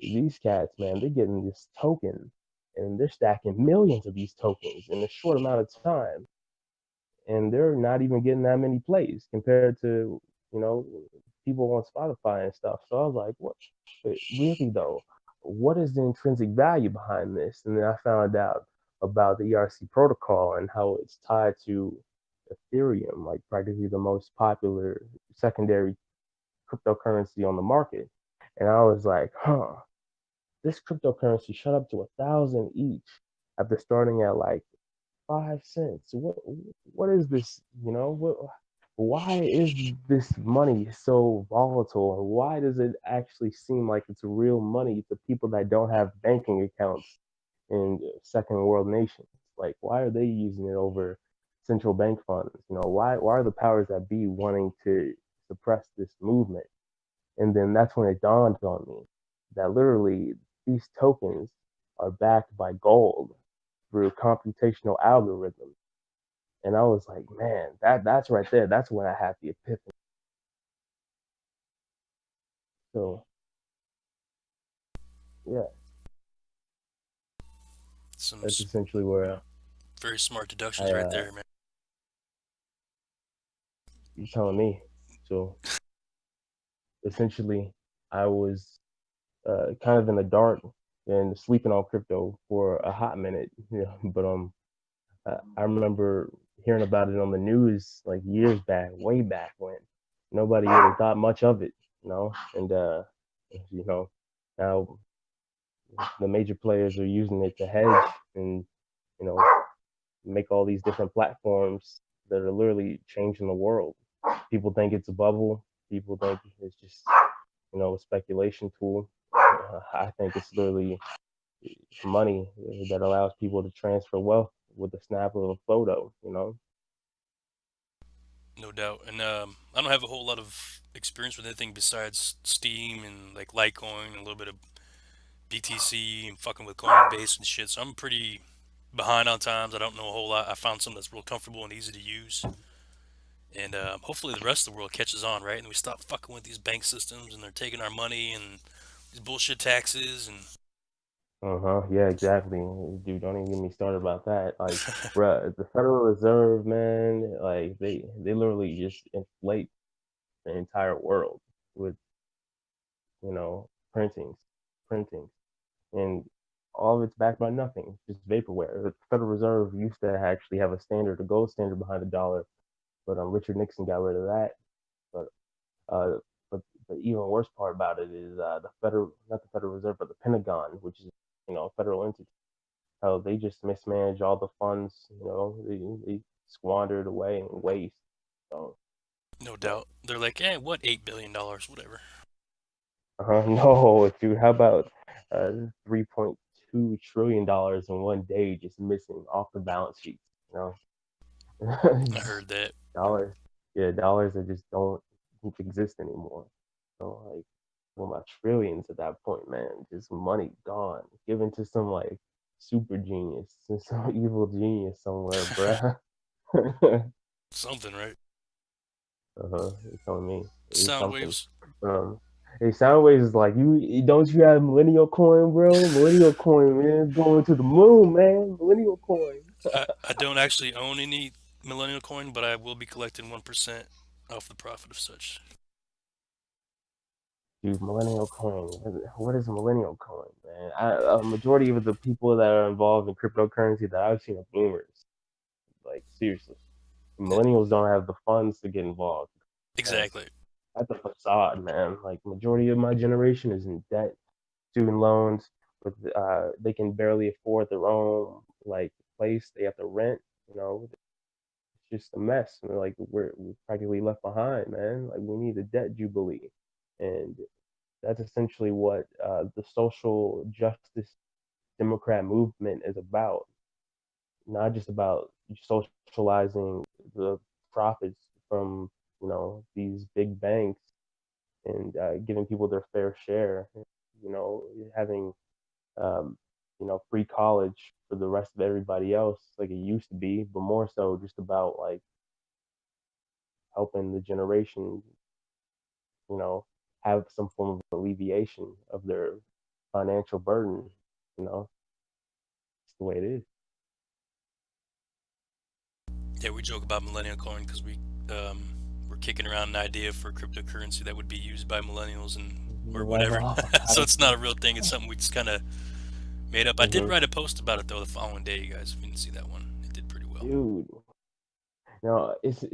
These cats, man, they're getting this token, and they're stacking millions of these tokens in a short amount of time, and they're not even getting that many plays compared to you know people on Spotify and stuff. So I was like, what? But really though, what is the intrinsic value behind this? And then I found out about the ERC protocol and how it's tied to Ethereum, like practically the most popular secondary cryptocurrency on the market. And I was like, huh, this cryptocurrency shot up to 1,000 each after starting at like 5 cents. What is this? You know, why is this money so volatile? And why does it actually seem like it's real money to people that don't have banking accounts in second world nations? Like, why are they using it over central bank funds? You know, why are the powers that be wanting to suppress this movement? And then that's when it dawned on me that literally these tokens are backed by gold through computational algorithms. And I was like, man, that's right there. That's when I had the epiphany. So yeah, Some that's essentially where very smart deductions I right there, man. you're telling me. So essentially, I was kind of in the dark and sleeping on crypto for a hot minute. But I remember hearing about it on the news like years back, way back when nobody really thought much of it, and you know now the major players are using it to hedge and you know make all these different platforms that are literally changing the world. People think it's a bubble. People think it's just a speculation tool. I think it's literally money that allows people to transfer wealth with the snap of a photo. No doubt. And I don't have a whole lot of experience with anything besides Steam and like Litecoin and a little bit of BTC and fucking with Coinbase and shit. So I'm pretty behind on times. I don't know a whole lot. I found something that's real comfortable and easy to use. And hopefully the rest of the world catches on, right? And we stop fucking with these bank systems and they're taking our money and these bullshit taxes and Yeah, exactly. Dude, don't even get me started about that. Like, bruh, the Federal Reserve, man, like they literally just inflate the entire world with, printings, printings, and all of it's backed by nothing, just vaporware. The Federal Reserve used to actually have a standard, a gold standard behind the dollar, but Richard Nixon got rid of that. But uh, but the even worse part about it is not the Federal Reserve, but the Pentagon, which is a federal entity. How they just mismanage all the funds, they squandered away and waste. So, no doubt. They're like, what, $8 billion, whatever. no, dude, how about $3.2 trillion in one day just missing off the balance sheets? I heard that. dollars, yeah, dollars that just don't exist anymore. Like, well, my trillions at that point, man, just money gone, given to some like super genius, some evil genius somewhere, bruh. Something, right? You're telling me it's Sound something. waves. Hey, Soundwaves is like, don't you have Millennial Coin, bro? Millennial Coin, man, going to the moon, man. Millennial Coin. I don't actually own any Millennial Coin, but I will be collecting 1% off the profit of such. Dude, Millennial Coin. What is Millennial Coin, man? A majority of the people that are involved in cryptocurrency that I've seen are boomers. Like, seriously. Millennials don't have the funds to get involved. Exactly. That's a facade, man. Like, majority of my generation is in debt, student loans, with they can barely afford their own like place. They have to rent. It's just a mess. Like we're practically left behind, man. Like we need a debt jubilee, and that's essentially what the social justice Democrat movement is about. Not just about socializing the profits from these big banks and giving people their fair share. Having um, free college for the rest of everybody else like it used to be, but more so just about like helping the generation, have some form of alleviation of their financial burden. It's the way it is. Yeah, we joke about Millennial Coin because we're kicking around an idea for cryptocurrency that would be used by millennials or whatever. So it's not a real thing. It's something we just kind of made up. I did write a post about it though the following day, you guys. If you didn't see that one, it did pretty well. Dude, no, it's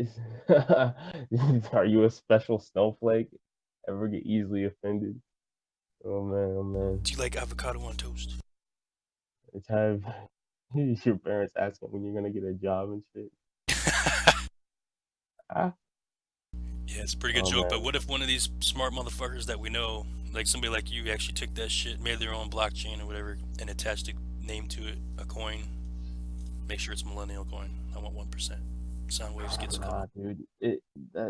are you a special snowflake? Ever get easily offended? Oh man, oh man. Do you like avocado on toast? It's have your parents asking when you're gonna get a job and shit. Ah. Yeah, it's a pretty good joke, but what if one of these smart motherfuckers that we know, like somebody like you, actually took that shit, made their own blockchain or whatever, and attached a name to it, a coin? Make sure it's Millennial Coin. I want 1%. Soundwaves gets a couple. Dude,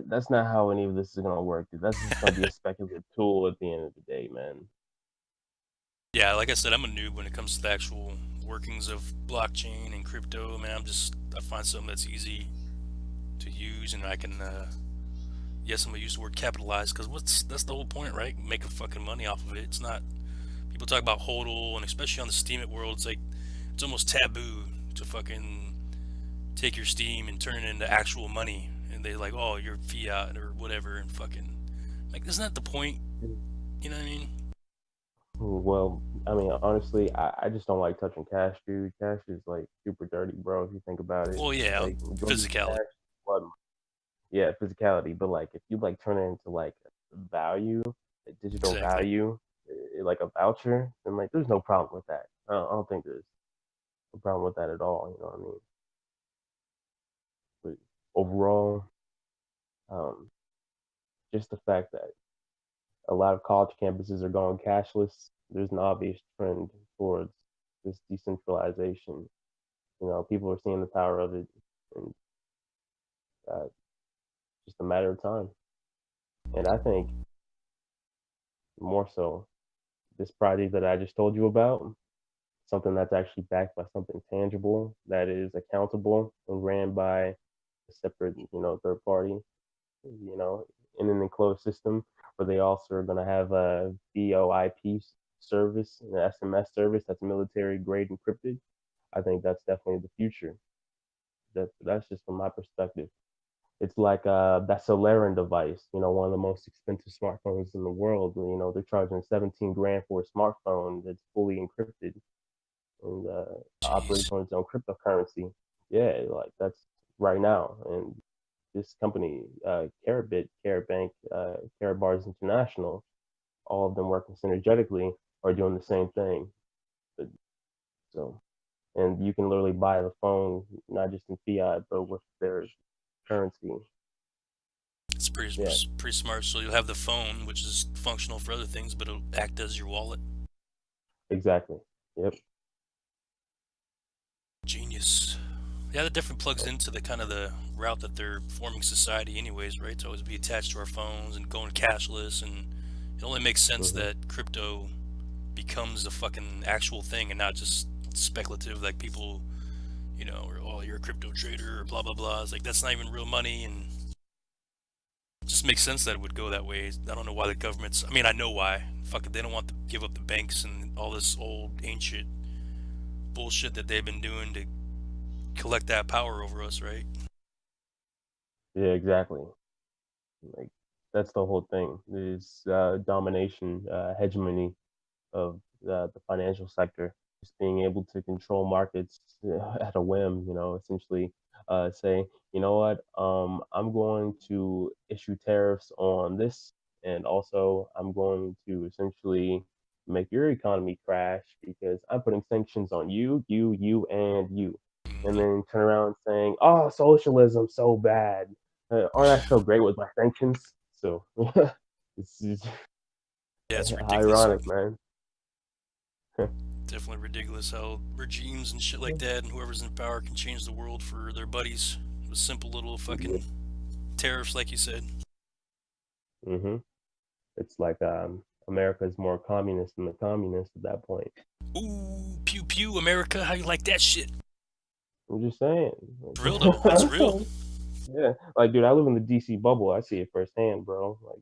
that's not how any of this is gonna work, dude. That's just gonna be a speculative tool at the end of the day, man. Yeah, like I said, I'm a noob when it comes to the actual workings of blockchain and crypto. Man, I find something that's easy to use and I can Yes, I'm gonna use the word capitalize because that's the whole point, right? Make a fucking money off of it. It's not. People talk about hodl, and especially on the Steemit world, it's like it's almost taboo to fucking take your Steam and turn it into actual money. And they like, oh, you're fiat or whatever, and fucking like, isn't that the point? You know what I mean? Well, I mean, honestly, I just don't like touching cash, dude. Cash is like super dirty, bro. If you think about it, Well, yeah, like majority of physicality. cash, blood. Yeah, physicality. But like, if you like turn it into like value, like digital Exactly. value, like a voucher, then like there's no problem with that. I don't think there's a problem with that at all. You know what I mean? But overall, um, just the fact that a lot of college campuses are going cashless, there's an obvious trend towards this decentralization. You know, people are seeing the power of it, and uh, just a matter of time. And I think more so, this project that I just told you about, something that's actually backed by something tangible that is accountable and ran by a separate, third party, you know, in an enclosed system where they also are going to have a VoIP service, an SMS service that's military grade encrypted. I think that's definitely the future. That's just from my perspective. It's like that Celerin device, one of the most expensive smartphones in the world. They're charging 17 grand for a smartphone that's fully encrypted and operates Jeez. on its own cryptocurrency. Yeah, like that's right now. And this company, Carabit, Carabank, Carabars International, all of them working synergetically are doing the same thing. But, so, and you can literally buy the phone not just in fiat, but with their currency. It's Yeah, pretty smart. So you'll have the phone, which is functional for other things, but it'll act as your wallet. exactly. Yep. Genius. Yeah, that definitely plugs into the kind of the route that they're forming society, anyways, right? To always be attached to our phones and going cashless, and it only makes sense Hmm. that crypto becomes a fucking actual thing and not just speculative, like people, or oh, you're a crypto trader or blah blah blah. It's like that's not even real money, and it just makes sense that it would go that way. I don't know why the government's. I mean, I know why. Fuck it, they don't want to give up the banks and all this old ancient bullshit that they've been doing to collect that power over us, right? Yeah, exactly. Like that's the whole thing. Is domination, hegemony of the financial sector, just being able to control markets at a whim. Essentially say, you know what, I'm going to issue tariffs on this, and also I'm going to essentially make your economy crash because I'm putting sanctions on you, you, and you. And Hmm. then turn around saying, "Oh, socialism so bad. Aren't I so great with my sanctions?" So it's just Yeah, it's ridiculous. ironic, man. Definitely ridiculous how regimes and shit like that and whoever's in power can change the world for their buddies with simple little Yeah. fucking tariffs, like you said. Hmm. It's like America is more communist than the communists at that point. Ooh, pew pew, America, how you like that shit? I'm just saying. It's real though. It's real. Yeah, like dude, I live in the DC bubble. I see it firsthand, bro. Like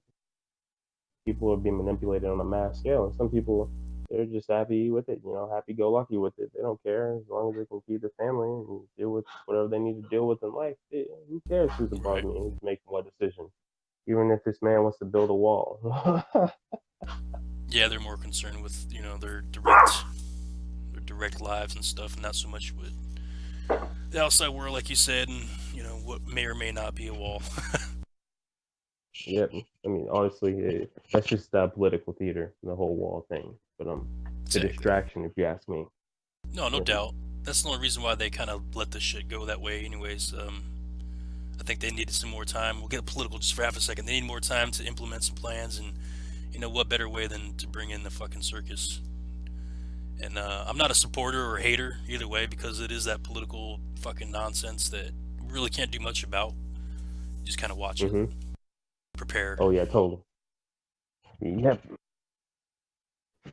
people are being manipulated on a mass scale, and some people they're just happy with it. Happy go lucky with it. They don't care as long as they can feed their family and deal with whatever they need to deal with in life. Who cares who's above Right. me and who's making what decision? Even if this man wants to build a wall. Yeah, they're more concerned with their direct lives and stuff, and not so much with the outside world, like you said, and what may or may not be a wall. Yep. I mean, honestly, that's just political theater, the whole wall thing. But it's a Exactly. distraction, if you ask me. No, no Yeah. doubt. That's the only reason why they kind of let this shit go that way, anyways. I think they needed some more time. We'll get political just for half a second. They need more time to implement some plans, and what better way than to bring in the fucking circus? And I'm not a supporter or hater either way because it is that political fucking nonsense that we really can't do much about. Just kind of watch it, Hmm. prepare. Oh yeah, totally. Yep.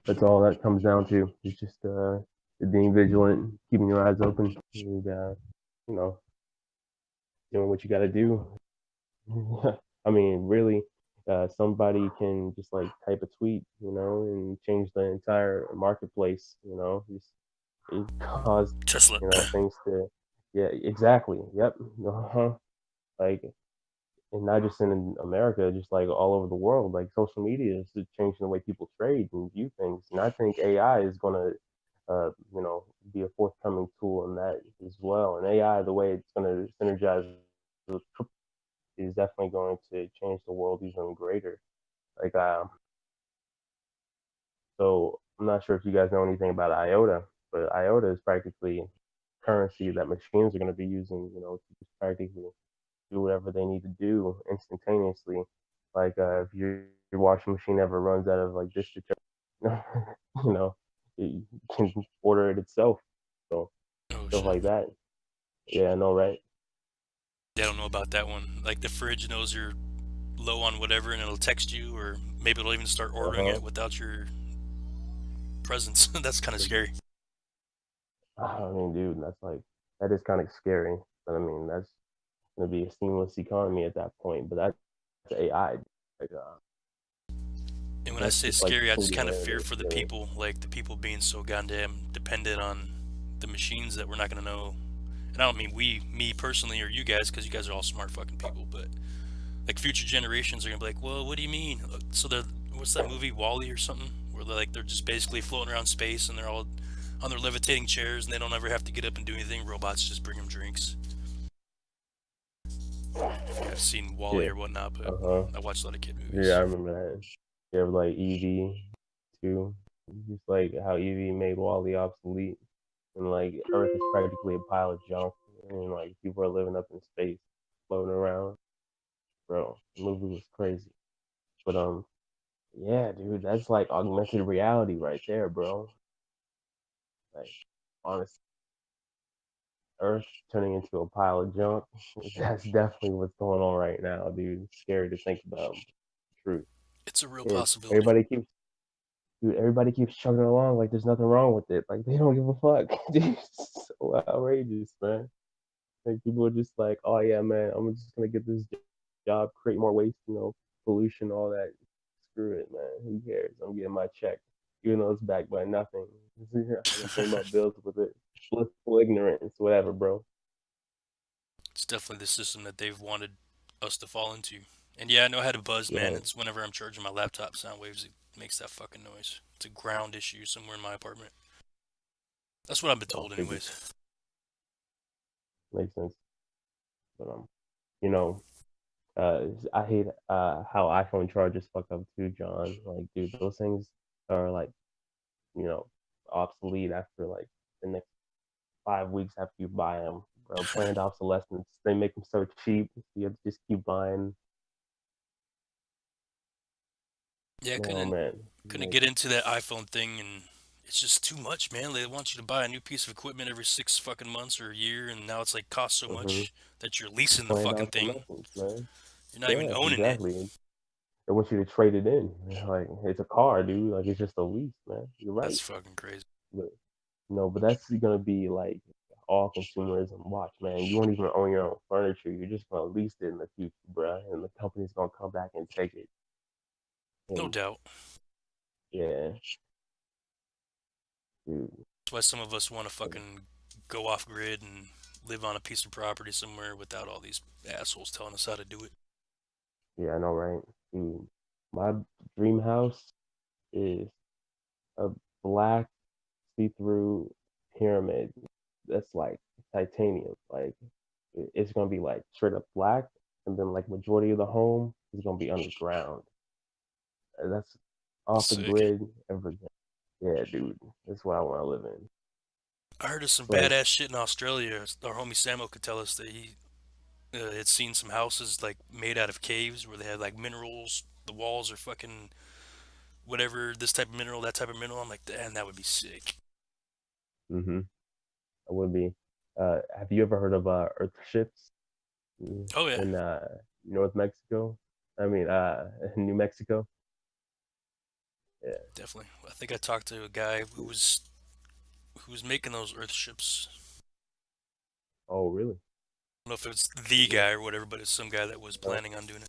That's all that comes down to. It's just being vigilant, keeping your eyes open, and you know, doing what you got to do. I mean, really, somebody can just like type a tweet, and change the entire marketplace. Just it caused Tesla. things to, yeah, exactly, yep, like, and not just in America, just like all over the world. Like social media is just changing the way people trade and view things, and I think AI is gonna, be a forthcoming tool in that as well. And AI, the way it's gonna synergize with is definitely going to change the world even greater. Like, so I'm not sure if you guys know anything about IOTA, but IOTA is practically currency that machines are going to be using, to just practically do whatever they need to do instantaneously. Like, if your washing machine ever runs out of like dish detergent, you know, it can order it itself. So Oh stuff shit. like that. Yeah, I know, right? Yeah, I don't know about that one. Like the fridge knows you're low on whatever and it'll text you, or maybe it'll even start Uh ordering huh. it without your presence. That's kind of scary. I mean, dude, that is kind of scary. But I mean, that's gonna be a seamless economy at that point. But that's AI. Like, And when I that's say just like scary, I just kind of fear singularity, for the really. people, like the people being so goddamn dependent on the machines that we're not gonna know. And I don't mean me personally, or you guys, because you guys are all smart fucking people, but like future generations are gonna be like, well, what do you mean? So they're, what's that movie, Wall-E or something, where they're just basically floating around space and they're all on their levitating chairs and they don't ever have to get up and do anything. Robots just bring them drinks. I've seen Wall-E Yeah. or whatnot, but Uh huh. I watched a lot of kid Yeah, I movies. remember that. You have like EV too. Just like how EV made Wally obsolete, and like Earth is practically a pile of junk, and like people are living up in space, floating around. Bro, the movie was crazy. But yeah, dude, that's like augmented reality right there, bro. Like, honestly, Earth turning into a pile of junk. That's definitely what's going on right now, dude. It's scary to think about. Truth. It's a real And possibility. everybody keeps chugging along like there's nothing wrong with it. Like they don't give a fuck. Dude, it's so outrageous, man. Like people are just like, oh yeah, man, I'm just gonna get this job, create more waste, pollution, all that. Screw it, man. Who cares? I'm getting my check, even though it's backed by nothing. I can pay my bills with it. Blissful ignorance, whatever, bro. It's definitely the system that they've wanted us to fall into. And yeah, I know how to buzz, man. Yeah, It's whenever I'm charging my laptop, sound waves, it makes that fucking noise. It's a ground issue somewhere in my apartment. That's what I've been I told, figured. anyways. Makes sense. But you know, I hate how iPhone chargers fuck up too, John. Like, dude, those things are like, you know, obsolete after like the next 5 weeks after you buy them, bro. Planned obsolescence. They make them so cheap, you have to just keep buying. Yeah, I No, couldn't man. couldn't Like, get into that iPhone thing, and it's just too much, man. They want you to buy a new piece of equipment every 6 fucking months or a year, and now it's like costs so hmm much that you're leasing the planned fucking thing. obsolescence, man. You're not even Yeah, owning it. exactly. They want you to trade it in. Like, it's a car, dude. Like, it's just a lease, man. You're That's right. fucking crazy. But no, but that's gonna be like all consumerism. Watch, man. You won't even own your own furniture. You're just gonna lease it in the future, bruh. And the company's gonna come back and take it. No And doubt. yeah, dude. That's why some of us want to fucking go off grid and live on a piece of property somewhere without all these assholes telling us how to do it. Yeah, I know, right? Dude, my dream house is a black see-through pyramid that's like titanium. Like it's gonna be like straight up black, and then like majority of the home is gonna be underground. And that's off the Sick. grid, everything. Yeah, dude, that's what I want to live in. I heard of some Like, badass shit in Australia. Our homie Samo could tell us that he had seen some houses like made out of caves where they had like minerals. The walls are fucking whatever, this type of mineral, that type of mineral. I'm like, damn, that would be sick. mm-hmm, I would be. Have you ever heard of Earth ships Oh yeah, in North Mexico? I mean, New Mexico. Yeah. definitely. I think I talked to a guy who was making those Earth ships. Oh, really? I don't know if it's the Yeah. guy or whatever, but it's some guy that was Uh, planning on doing it.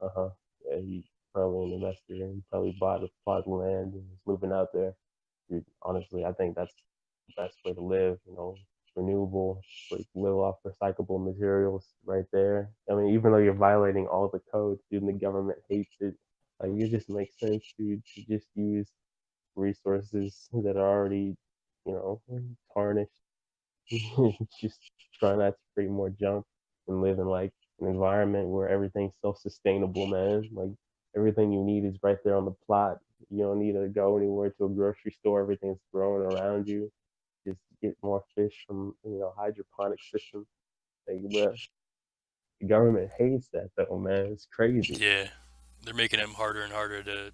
Uh-huh. Yeah, he probably an investor and he probably bought land and is moving out there. Dude, honestly, I think that's the best way to live, renewable, like live off recyclable materials right there. I mean, even though you're violating all the codes, dude, and the government hates it, like it just makes sense, dude, to just use resources that are already, you know, tarnished. Just try not to create more junk and live in like an environment where everything's self-sustainable, man. Like everything you need is right there on the plot. You don't need to go anywhere to a grocery store. Everything's growing around you. Just get more fish from hydroponic systems. Like, but the government hates that though, man. It's crazy. Yeah, they're making it harder and harder to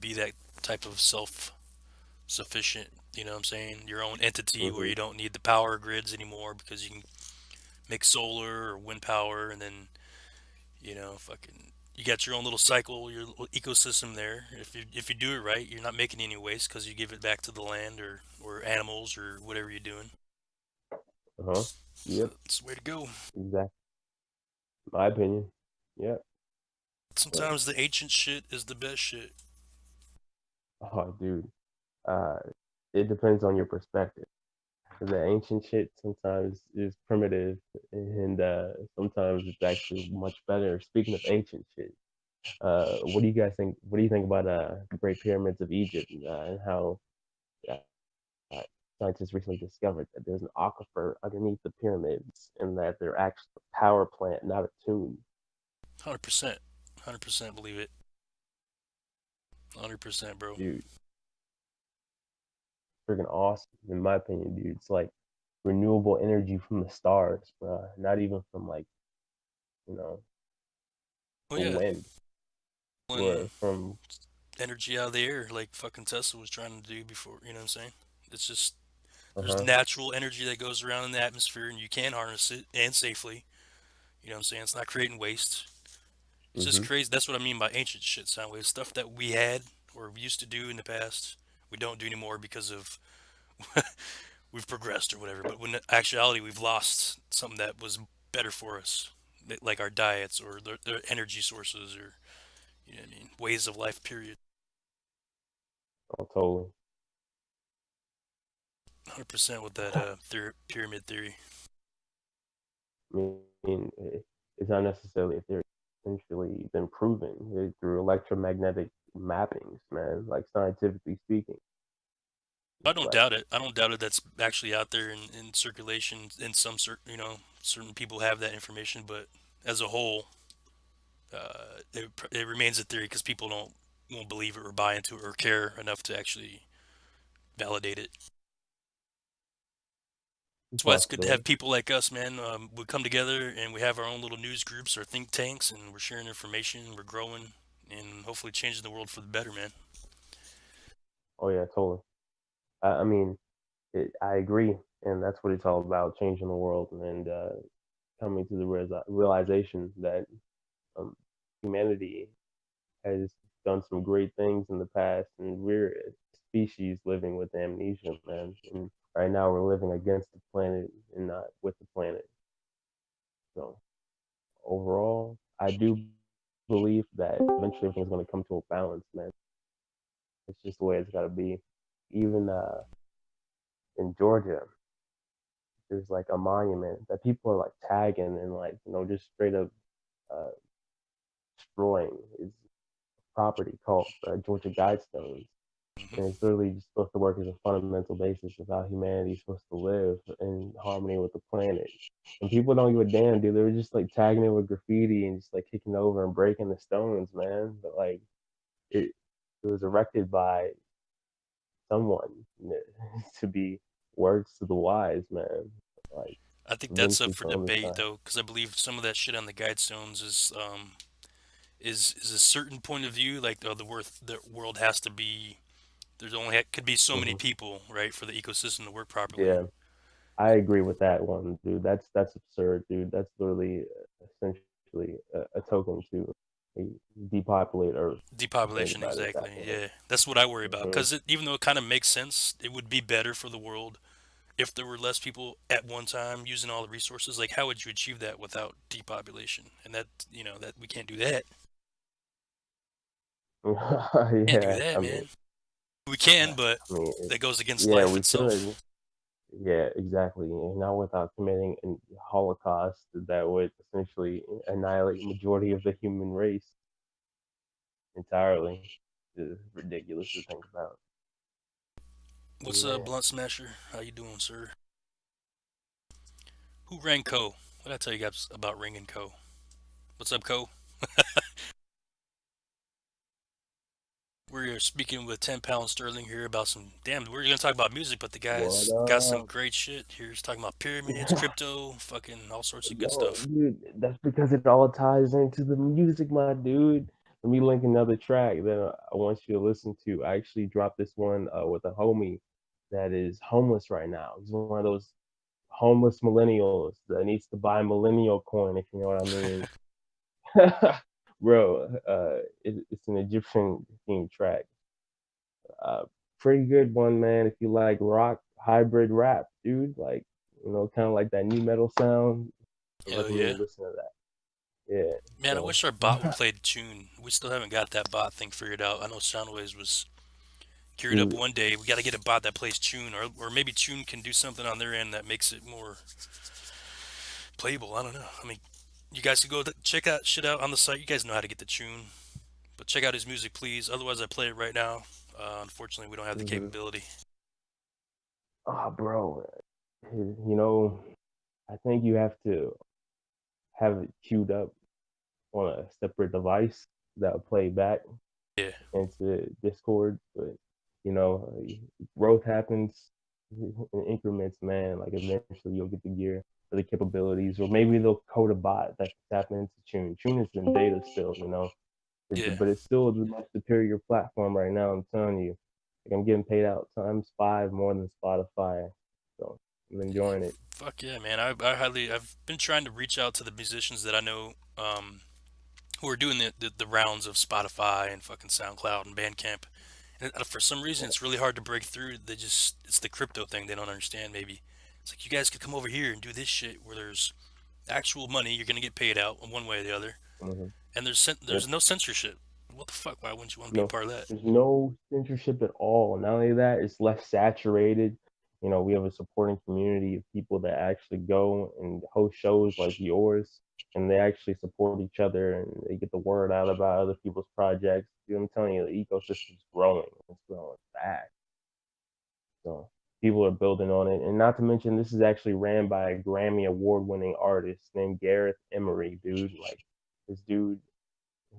be that type of self-sufficient. You know what I'm saying? Your own entity where Hmm. you don't need the power grids anymore because you can make solar or wind power, and then fucking you got your own little cycle, your little ecosystem there. If you do it right, you're not making any waste because you give it back to the land or animals or whatever you're doing. Uh huh. So Yep. that's the way to go. Exactly. My opinion. Yep. But Sometimes the ancient shit is the best shit. oh, dude. Uh, it depends on your perspective. The ancient shit sometimes is primitive, and sometimes it's actually much better. Speaking of ancient shit, what do you guys think? What do you think about the Great Pyramids of Egypt and how uh, uh, scientists recently discovered that there's an aquifer underneath the pyramids, and that they're actually a power plant, not a tomb? 100%, 100% believe it. 100%, bro. Dude, freaking awesome, in my opinion, dude. It's like renewable energy from the stars, bro. Not even from like you know Oh the yeah, wind pulling or from. energy out of the air like fucking Tesla was trying to do before. You know what I'm saying? It's just Uh there's huh. natural energy that goes around in the atmosphere, and you can harness it and safely. You know what I'm saying? It's not creating waste. It's just Mm-hmm. crazy. That's what I mean by ancient shit, Soundwave. Stuff that we had or we used to do in the past, we don't do anymore because of we've progressed or whatever. But when in actuality, we've lost something that was better for us, like our diets or the energy sources or you know what I mean, ways of life. Period. Oh, totally. 100% with that pyramid theory. I mean, it's not necessarily if they're essentially been proven through electromagnetic mappings, man. Like scientifically speaking, I it's don't like doubt it. I don't doubt it. That's actually out there in circulation. In some certain, certain people have that information, but as a whole, it remains a theory because people won't believe it or buy into it or care enough to actually validate it. a That's why it's good to have possibility. people like us, man. We come together and we have our own little news groups or think tanks, and we're sharing information. We're growing and hopefully changing the world for the better, man. Oh yeah, totally. I mean, I agree, and that's what it's all about: changing the world and coming to the realization that um, humanity has done some great things in the past, and we're a species living with amnesia, man. And right now, we're living against the planet and not with the planet. So overall, I do believe that eventually everything's going to come to a balance, man. It's just the way it's got to be. Even in Georgia, there's like a monument that people are like tagging and like just straight up uh, destroying. Is property called Georgia Guidestones, Hmm. and it's literally just supposed to work as a fundamental basis of how humanity is supposed to live in harmony with the planet. And people don't give a damn, dude. They were just like tagging it with graffiti and just like kicking over and breaking the stones, man. But like it, it was erected by someone to be words to the wise, man. Like I think that's up eventually for some of the debate time. though, because I believe some of that shit on the guidestones is a certain point of view. Like the world has to be. There's only could be so many Hmm. people, right, for the ecosystem to work properly. Yeah, I agree with that one, dude. That's absurd, dude. That's literally essentially a token to uh, depopulate Earth. If you think Depopulation, about it that exactly. way. Yeah, that's what I worry about. Hmm. Because even though it kind of makes sense, it would be better for the world if there were less people at one time using all the resources. Like, how would you achieve that without depopulation? And that we can't do that. Can't do Yeah, that, I man. mean, We can, but I mean, that goes against yeah, life we itself. could. Yeah, exactly. And not without committing a holocaust that would essentially annihilate majority of the human race entirely. It's ridiculous to think about. What's up, Man. Blunt Smasher? How you doing, sir? Who rang Co? What did I tell you guys about ringing Co? What's up, Co? We're speaking with 10 pound Sterling here about some. Damn, we're gonna talk about music, but the What guy's got some up? great shit here. He's talking about pyramids, crypto, fucking all sorts of good Yo, stuff. dude, that's because it all ties into the music, my dude. Let me link another track that I want you to listen to. I actually dropped this one with a homie that is homeless right now. He's one of those homeless millennials that needs to buy millennial coin, if you know what I mean. Bro, it's an Egyptian themed track. Uh, Pretty good one, man. If you like rock hybrid rap, dude, like kind of like that new metal sound. I Hell recommend yeah. you listen to that. Yeah. Man, I So wish our bot would play tune. We still haven't got that bot thing figured out. I know Soundwaves was geared up dude, one day. We got to get a bot that plays tune, or maybe tune can do something on their end that makes it more playable. I don't know. I mean, you guys can go check that shit out on the site. You guys know how to get the tune, but check out his music, please. Otherwise, I play it right now. Unfortunately, we don't have the mhm. capability. Oh, bro, you know, I think you have to have it queued up on a separate device that will play back Yeah, into Discord. But you know, growth happens in increments, man. Like eventually you'll get the gear or the capabilities, or maybe they'll code a bot that can tap into Tune. Tune is in beta still, yeah. but it's still the most superior platform right now. I'm telling you, like I'm getting paid out times five more than Spotify, so I'm enjoying it. Fuck yeah, man. I've been trying to reach out to the musicians that I know who are doing the rounds of Spotify and fucking SoundCloud and Bandcamp. And for some reason, it's really hard to break through. It's the crypto thing they don't understand. Maybe it's like you guys could come over here and do this shit where there's actual money. You're gonna get paid out in one way or the other, Hmm. and Yep. there's no censorship. What the fuck? Why wouldn't you want to be a No, part of that? there's no censorship at all. Not only that, it's less saturated. We have a supporting community of people that actually go and host shows like yours, and they actually support each other and they get the word out about other people's projects. I'm telling you, the ecosystem's growing. It's growing fast. So people are building on it. And not to mention, this is actually ran by a Grammy award winning artist named Gareth Emery, dude. Like, this dude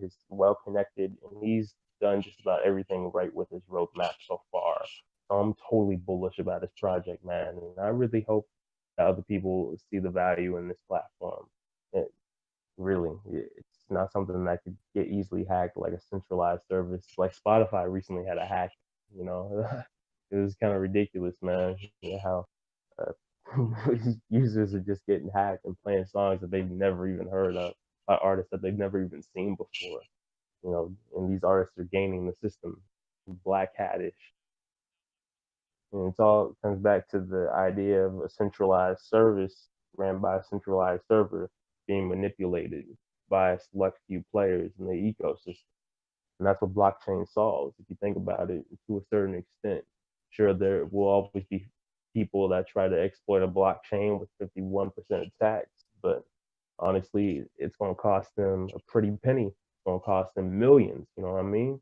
is well connected and he's done just about everything right with his roadmap so far. So I'm totally bullish about his project, man. And I really hope that other people see the value in this platform. It really, it's not something that could get easily hacked like a centralized service. Like Spotify recently had a hack, you know. It was kind of ridiculous, man. How uh, users are just getting hacked and playing songs that they've never even heard of by artists that they've never even seen before. And these artists are gaining the system. Black Hatish. And it's all comes back to the idea of a centralized service ran by a centralized server being manipulated by a select few players in the ecosystem. And that's what blockchain solves. If you think about it to a certain extent, sure, there will always be people that try to exploit a blockchain with 51% attacks, but honestly, it's going to cost them a pretty penny. It's going to cost them millions. You know what I mean?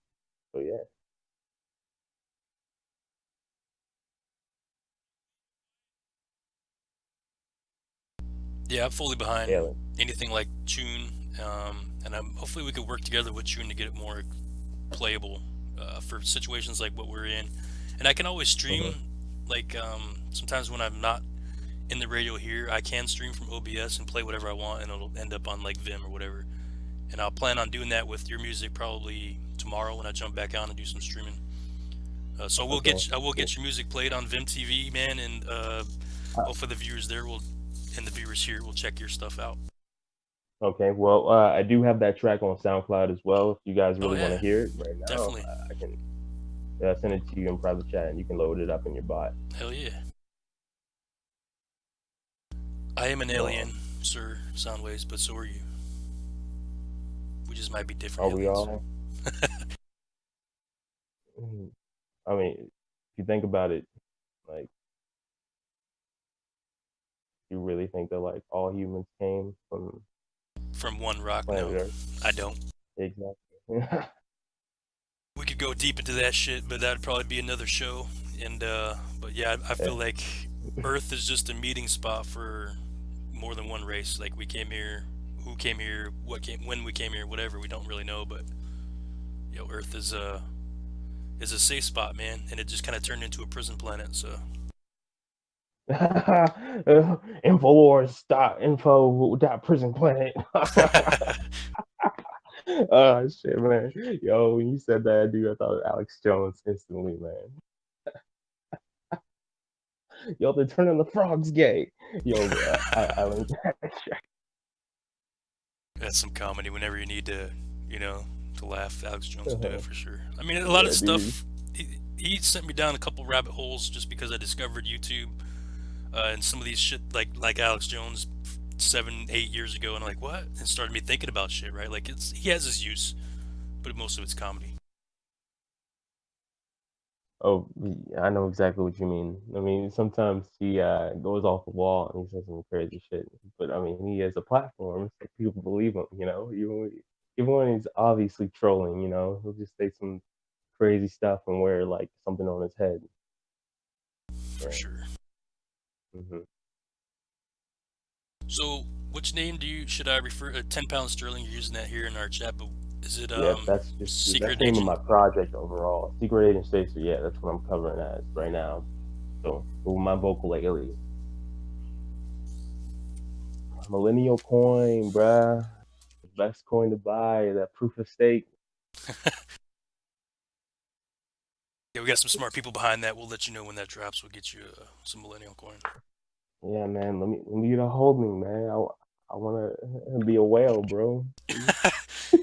So yeah, Yeah, I'm fully behind yeah, anything like Tune, and hopefully we could work together with Tune to get it more playable for situations like what we're in. And I can always stream, mhm. like sometimes when I'm not in the radio here, I can stream from OBS and play whatever I want, and it'll end up on like Vim or whatever. And I'll plan on doing that with your music probably tomorrow when I jump back on and do some streaming. So Okay, I will cool. get your music played on Vim TV, man, and Uh, hopefully the viewers there will and the viewers here will check your stuff out. okay, well, I do have that track on SoundCloud as well. If you guys Oh really want to yeah, hear it right now, definitely. I can send it to you in private chat, and you can load it up in your bot. Hell yeah. I am an So, alien, sir, Soundwaves, but so are you. We just might be different are we aliens. all? I mean, if you think about it, like, you really think that like all humans came From one rock, planet no, Earth? I don't. Exactly. We could go deep into that shit, but that'd probably be another show. And but yeah, I feel Yeah. like Earth is just a meeting spot for more than one race. Like we came here, who came here, what came, when we came here, whatever. We don't really know, but Earth is a safe spot, man, and it just kind of turned into a prison planet. So Infowars dot info dot prison planet. Oh shit, man. Yo, when you said that, dude, I thought of Alex Jones instantly, man. Yo, they're turning the frogs gay. Yo, I learned that. that's some comedy. Whenever you need to, to laugh, Alex Jones will do it for sure. I mean, a lot of Yeah, dude. stuff. He sent me down a couple rabbit holes just because I discovered YouTube and some of these shit like Alex Jones 7, 8 years ago, and I'm like, what? And started me thinking about shit, right? Like he has his use, but most of it's comedy. Oh, I know exactly what you mean. I mean, sometimes he goes off the wall and he says some crazy shit. But I mean, he has a platform, so people believe him. Even when he's obviously trolling, he'll just say some crazy stuff and wear like something on his head. For sure. Hmm. So, which name should I refer? 10 pound sterling. You're using that here in our chat, but is it Yeah, that's the Secret name of Agent? my project overall. Secret Agent Stacer. Yeah, that's what I'm covering as right now. So with my vocal alias. Millennial coin, bruh. The best coin to buy. That proof of stake. Yeah, we got some smart people behind that. We'll let you know when that drops. We'll get you some Millennial coin. Yeah, man. Let me get a holding, man. I want to be a whale, bro.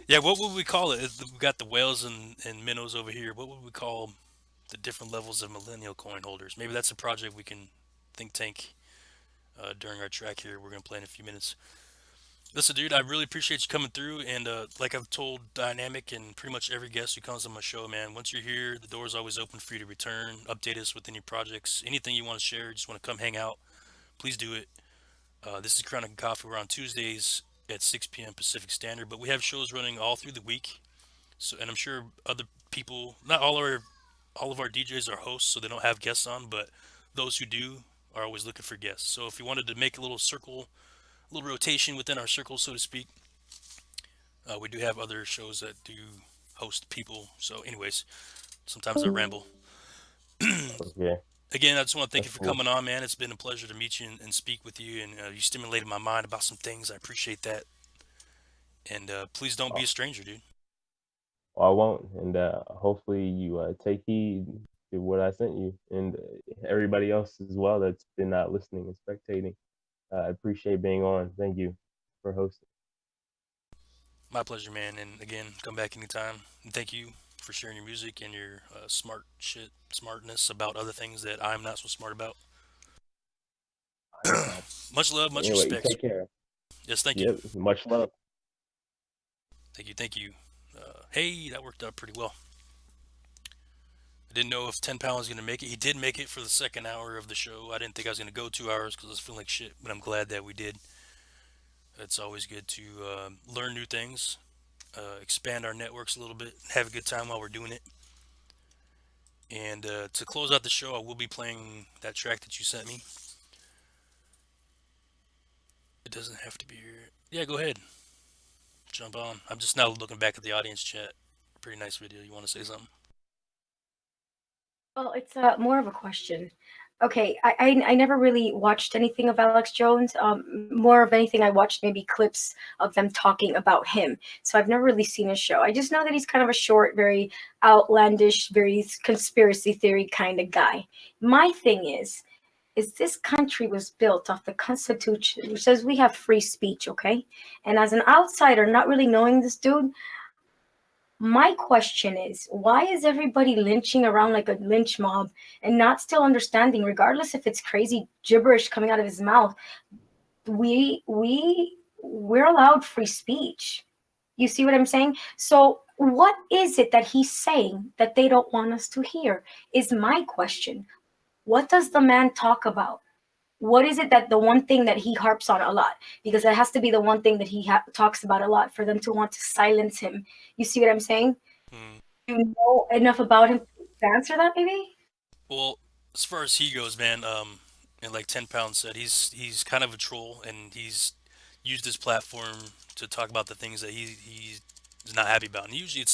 Yeah, what would we call it? We got the whales and minnows over here. What would we call the different levels of Millennial coin holders? Maybe that's a project we can think tank during our track here. We're gonna play in a few minutes. Listen, dude, I really appreciate you coming through. And like I've told Dynamic and pretty much every guest who comes on my show, man, once you're here, the door's always open for you to return. Update us with any projects, anything you want to share. Just want to come hang out. Please do it. This is Chronic and Coffee. We're on Tuesdays at 6 p.m. Pacific Standard, but we have shows running all through the week. So, and I'm sure other people, not all of our DJs are hosts, so they don't have guests on, but those who do are always looking for guests. So, if you wanted to make a little circle, a little rotation within our circle, so to speak, we do have other shows that do host people. So, anyways, sometimes I ramble. Yeah, Again, I just want to thank you that's for cool. coming on, man. It's been a pleasure to meet you and speak with you, and you stimulated my mind about some things. I appreciate that. And please don't be a stranger, dude. I won't. And hopefully you take heed to what I sent you, and everybody else as well that's been listening and spectating. I appreciate being on. Thank you for hosting. My pleasure, man. And again, come back anytime. And thank you for sharing your music and your smartness about other things that I'm not so smart about. Much love, much Anyway, respect. take care. Yes, thank you. Yep, much love. Thank you. Hey, that worked out pretty well. I didn't know if 10 pound was going to make it. He did make it for the second hour of the show. I didn't think I was going to go 2 hours because I was feeling like shit, but I'm glad that we did. It's always good to learn new things, expand our networks a little bit, have a good time while we're doing it. And to close out the show, I will be playing that track that you sent me. It doesn't have to be here. Yeah, go ahead. Jump on. I'm just now looking back at the audience chat. Pretty nice video. You want to say something? Well, it's more of a question. Okay, I never really watched anything of Alex Jones. More of anything, I watched maybe clips of them talking about him. So I've never really seen his show. I just know that he's kind of a short, very outlandish, very conspiracy theory kind of guy. My thing is this country was built off the Constitution, which says we have free speech, okay? And as an outsider, not really knowing this dude, my question is, why is everybody lynching around like a lynch mob and not still understanding, regardless if it's crazy gibberish coming out of his mouth, we're allowed free speech. You see what I'm saying? So what is it that he's saying that they don't want us to hear? Is my question. What does the man talk about? What is it that the one thing that he harps on a lot? Because it has to be the one thing that he talks about a lot for them to want to silence him. You see what I'm saying? Hmm. You know enough about him to answer that, maybe? Well, as far as he goes, man, and like 10 pounds said, he's kind of a troll, and he's used his platform to talk about the things that he's not happy about. And usually,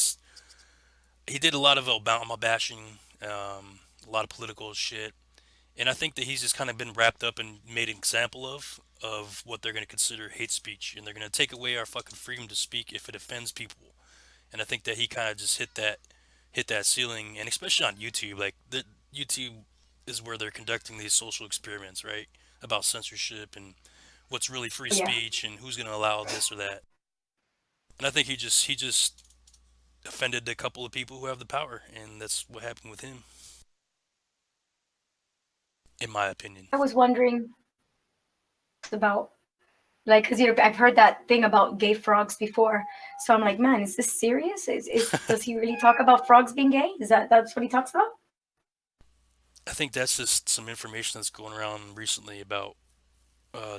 he did a lot of Obama bashing, a lot of political shit, and I think that he's just kind of been wrapped up and made an example of what they're going to consider hate speech, and they're going to take away our fucking freedom to speak if it offends people. And I think that he kind of just hit that ceiling, and especially on YouTube, like the YouTube is where they're conducting these social experiments, right? About censorship and what's really free Yeah. speech and who's going to allow this or that. And I think he just offended a couple of people who have the power, and that's what happened with him, in my opinion. I was wondering about, like, because I've heard that thing about gay frogs before, so I'm like, man, is this serious? Is does he really talk about frogs being gay? That's what he talks about? I think that's just some information that's going around recently about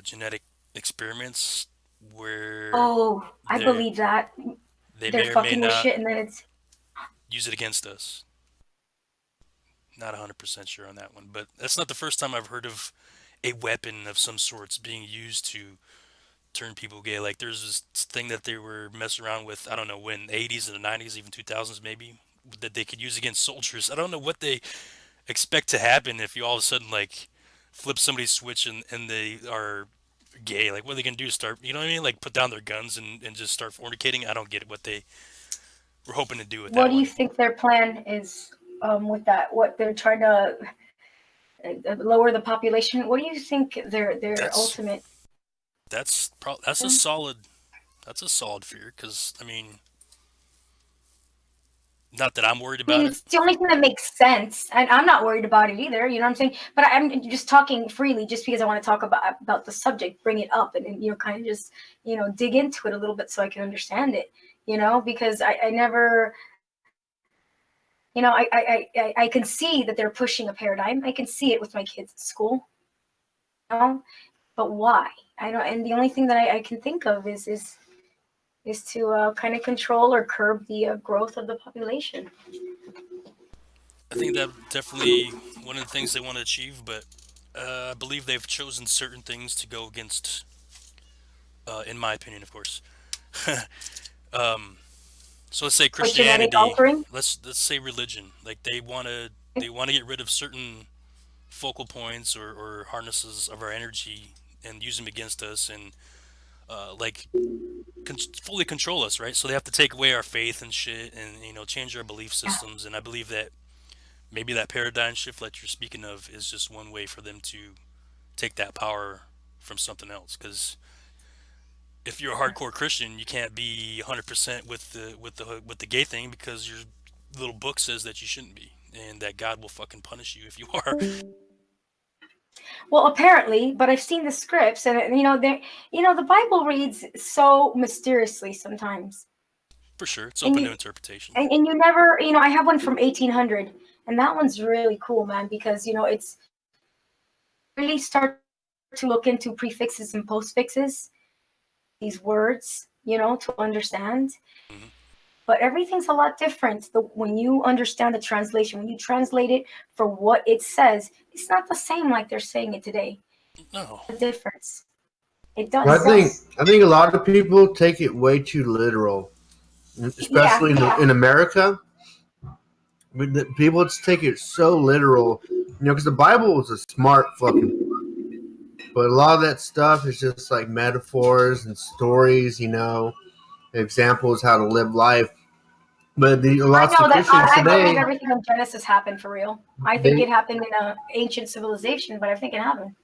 genetic experiments where Oh, I they believe that they they're may or may fucking with not shit, and then it's use it against us. Not 100% sure on that one, but that's not the first time I've heard of a weapon of some sorts being used to turn people gay. Like there's this thing that they were messing around with, I don't know when, 80s and the 90s, even 2000s maybe, that they could use against soldiers. I don't know what they expect to happen if you all of a sudden like flip somebody's switch and they are gay. Like what are they gonna do? Start, you know what I mean? Like put down their guns and just start fornicating? I don't get what they were hoping to do with what that do you one. think their plan is with that? What they're trying to lower the population? What do you think their That's ultimate? that's a solid fear because I mean, not that I'm worried I mean, about it it's the only thing that makes sense, and I'm not worried about it either. You know what I'm saying? But I'm just talking freely, just because I want to talk about the subject, bring it up, and kind of just dig into it a little bit so I can understand it. Because I never, I can see that they're pushing a paradigm. I can see it with my kids at school. You know, but why? I don't. And the only thing that I can think of is to kind of control or curb the growth of the population. I think that definitely one of the things they want to achieve, but I believe they've chosen certain things to go against. In my opinion, of course. um, so let's say With genetic Christianity. altering. Let's say religion. Like they want to get rid of certain focal points or harnesses of our energy and use them against us and like fully control us, right? So they have to take away our faith and shit and change our belief Yeah. systems. And I believe that maybe that paradigm shift that you're speaking of is just one way for them to take that power from something else. Because if you're a hardcore Christian, you can't be 100% with the gay thing because your little book says that you shouldn't be, and that God will fucking punish you if you are. Well, apparently, but I've seen the scripts, and the Bible reads so mysteriously sometimes, For sure, it's and open to you interpretation. and you never, I have one from 1800, and that one's really cool, man, because it's really start to look into prefixes and postfixes, these words, to understand. Hmm. But everything's a lot different. When you understand the translation, when you translate it for what it says, it's not the same like they're saying it today. No, The difference. It I does. think I think a lot of people take it way too literal, Yeah, especially in America. People just take it so literal, because the Bible is a smart fucking book, but a lot of that stuff is just like metaphors and stories, examples how to live life. But I lots know of that. Christians I believe today, everything in Genesis happened for real. I think they it happened in an ancient civilization, but I think it happened.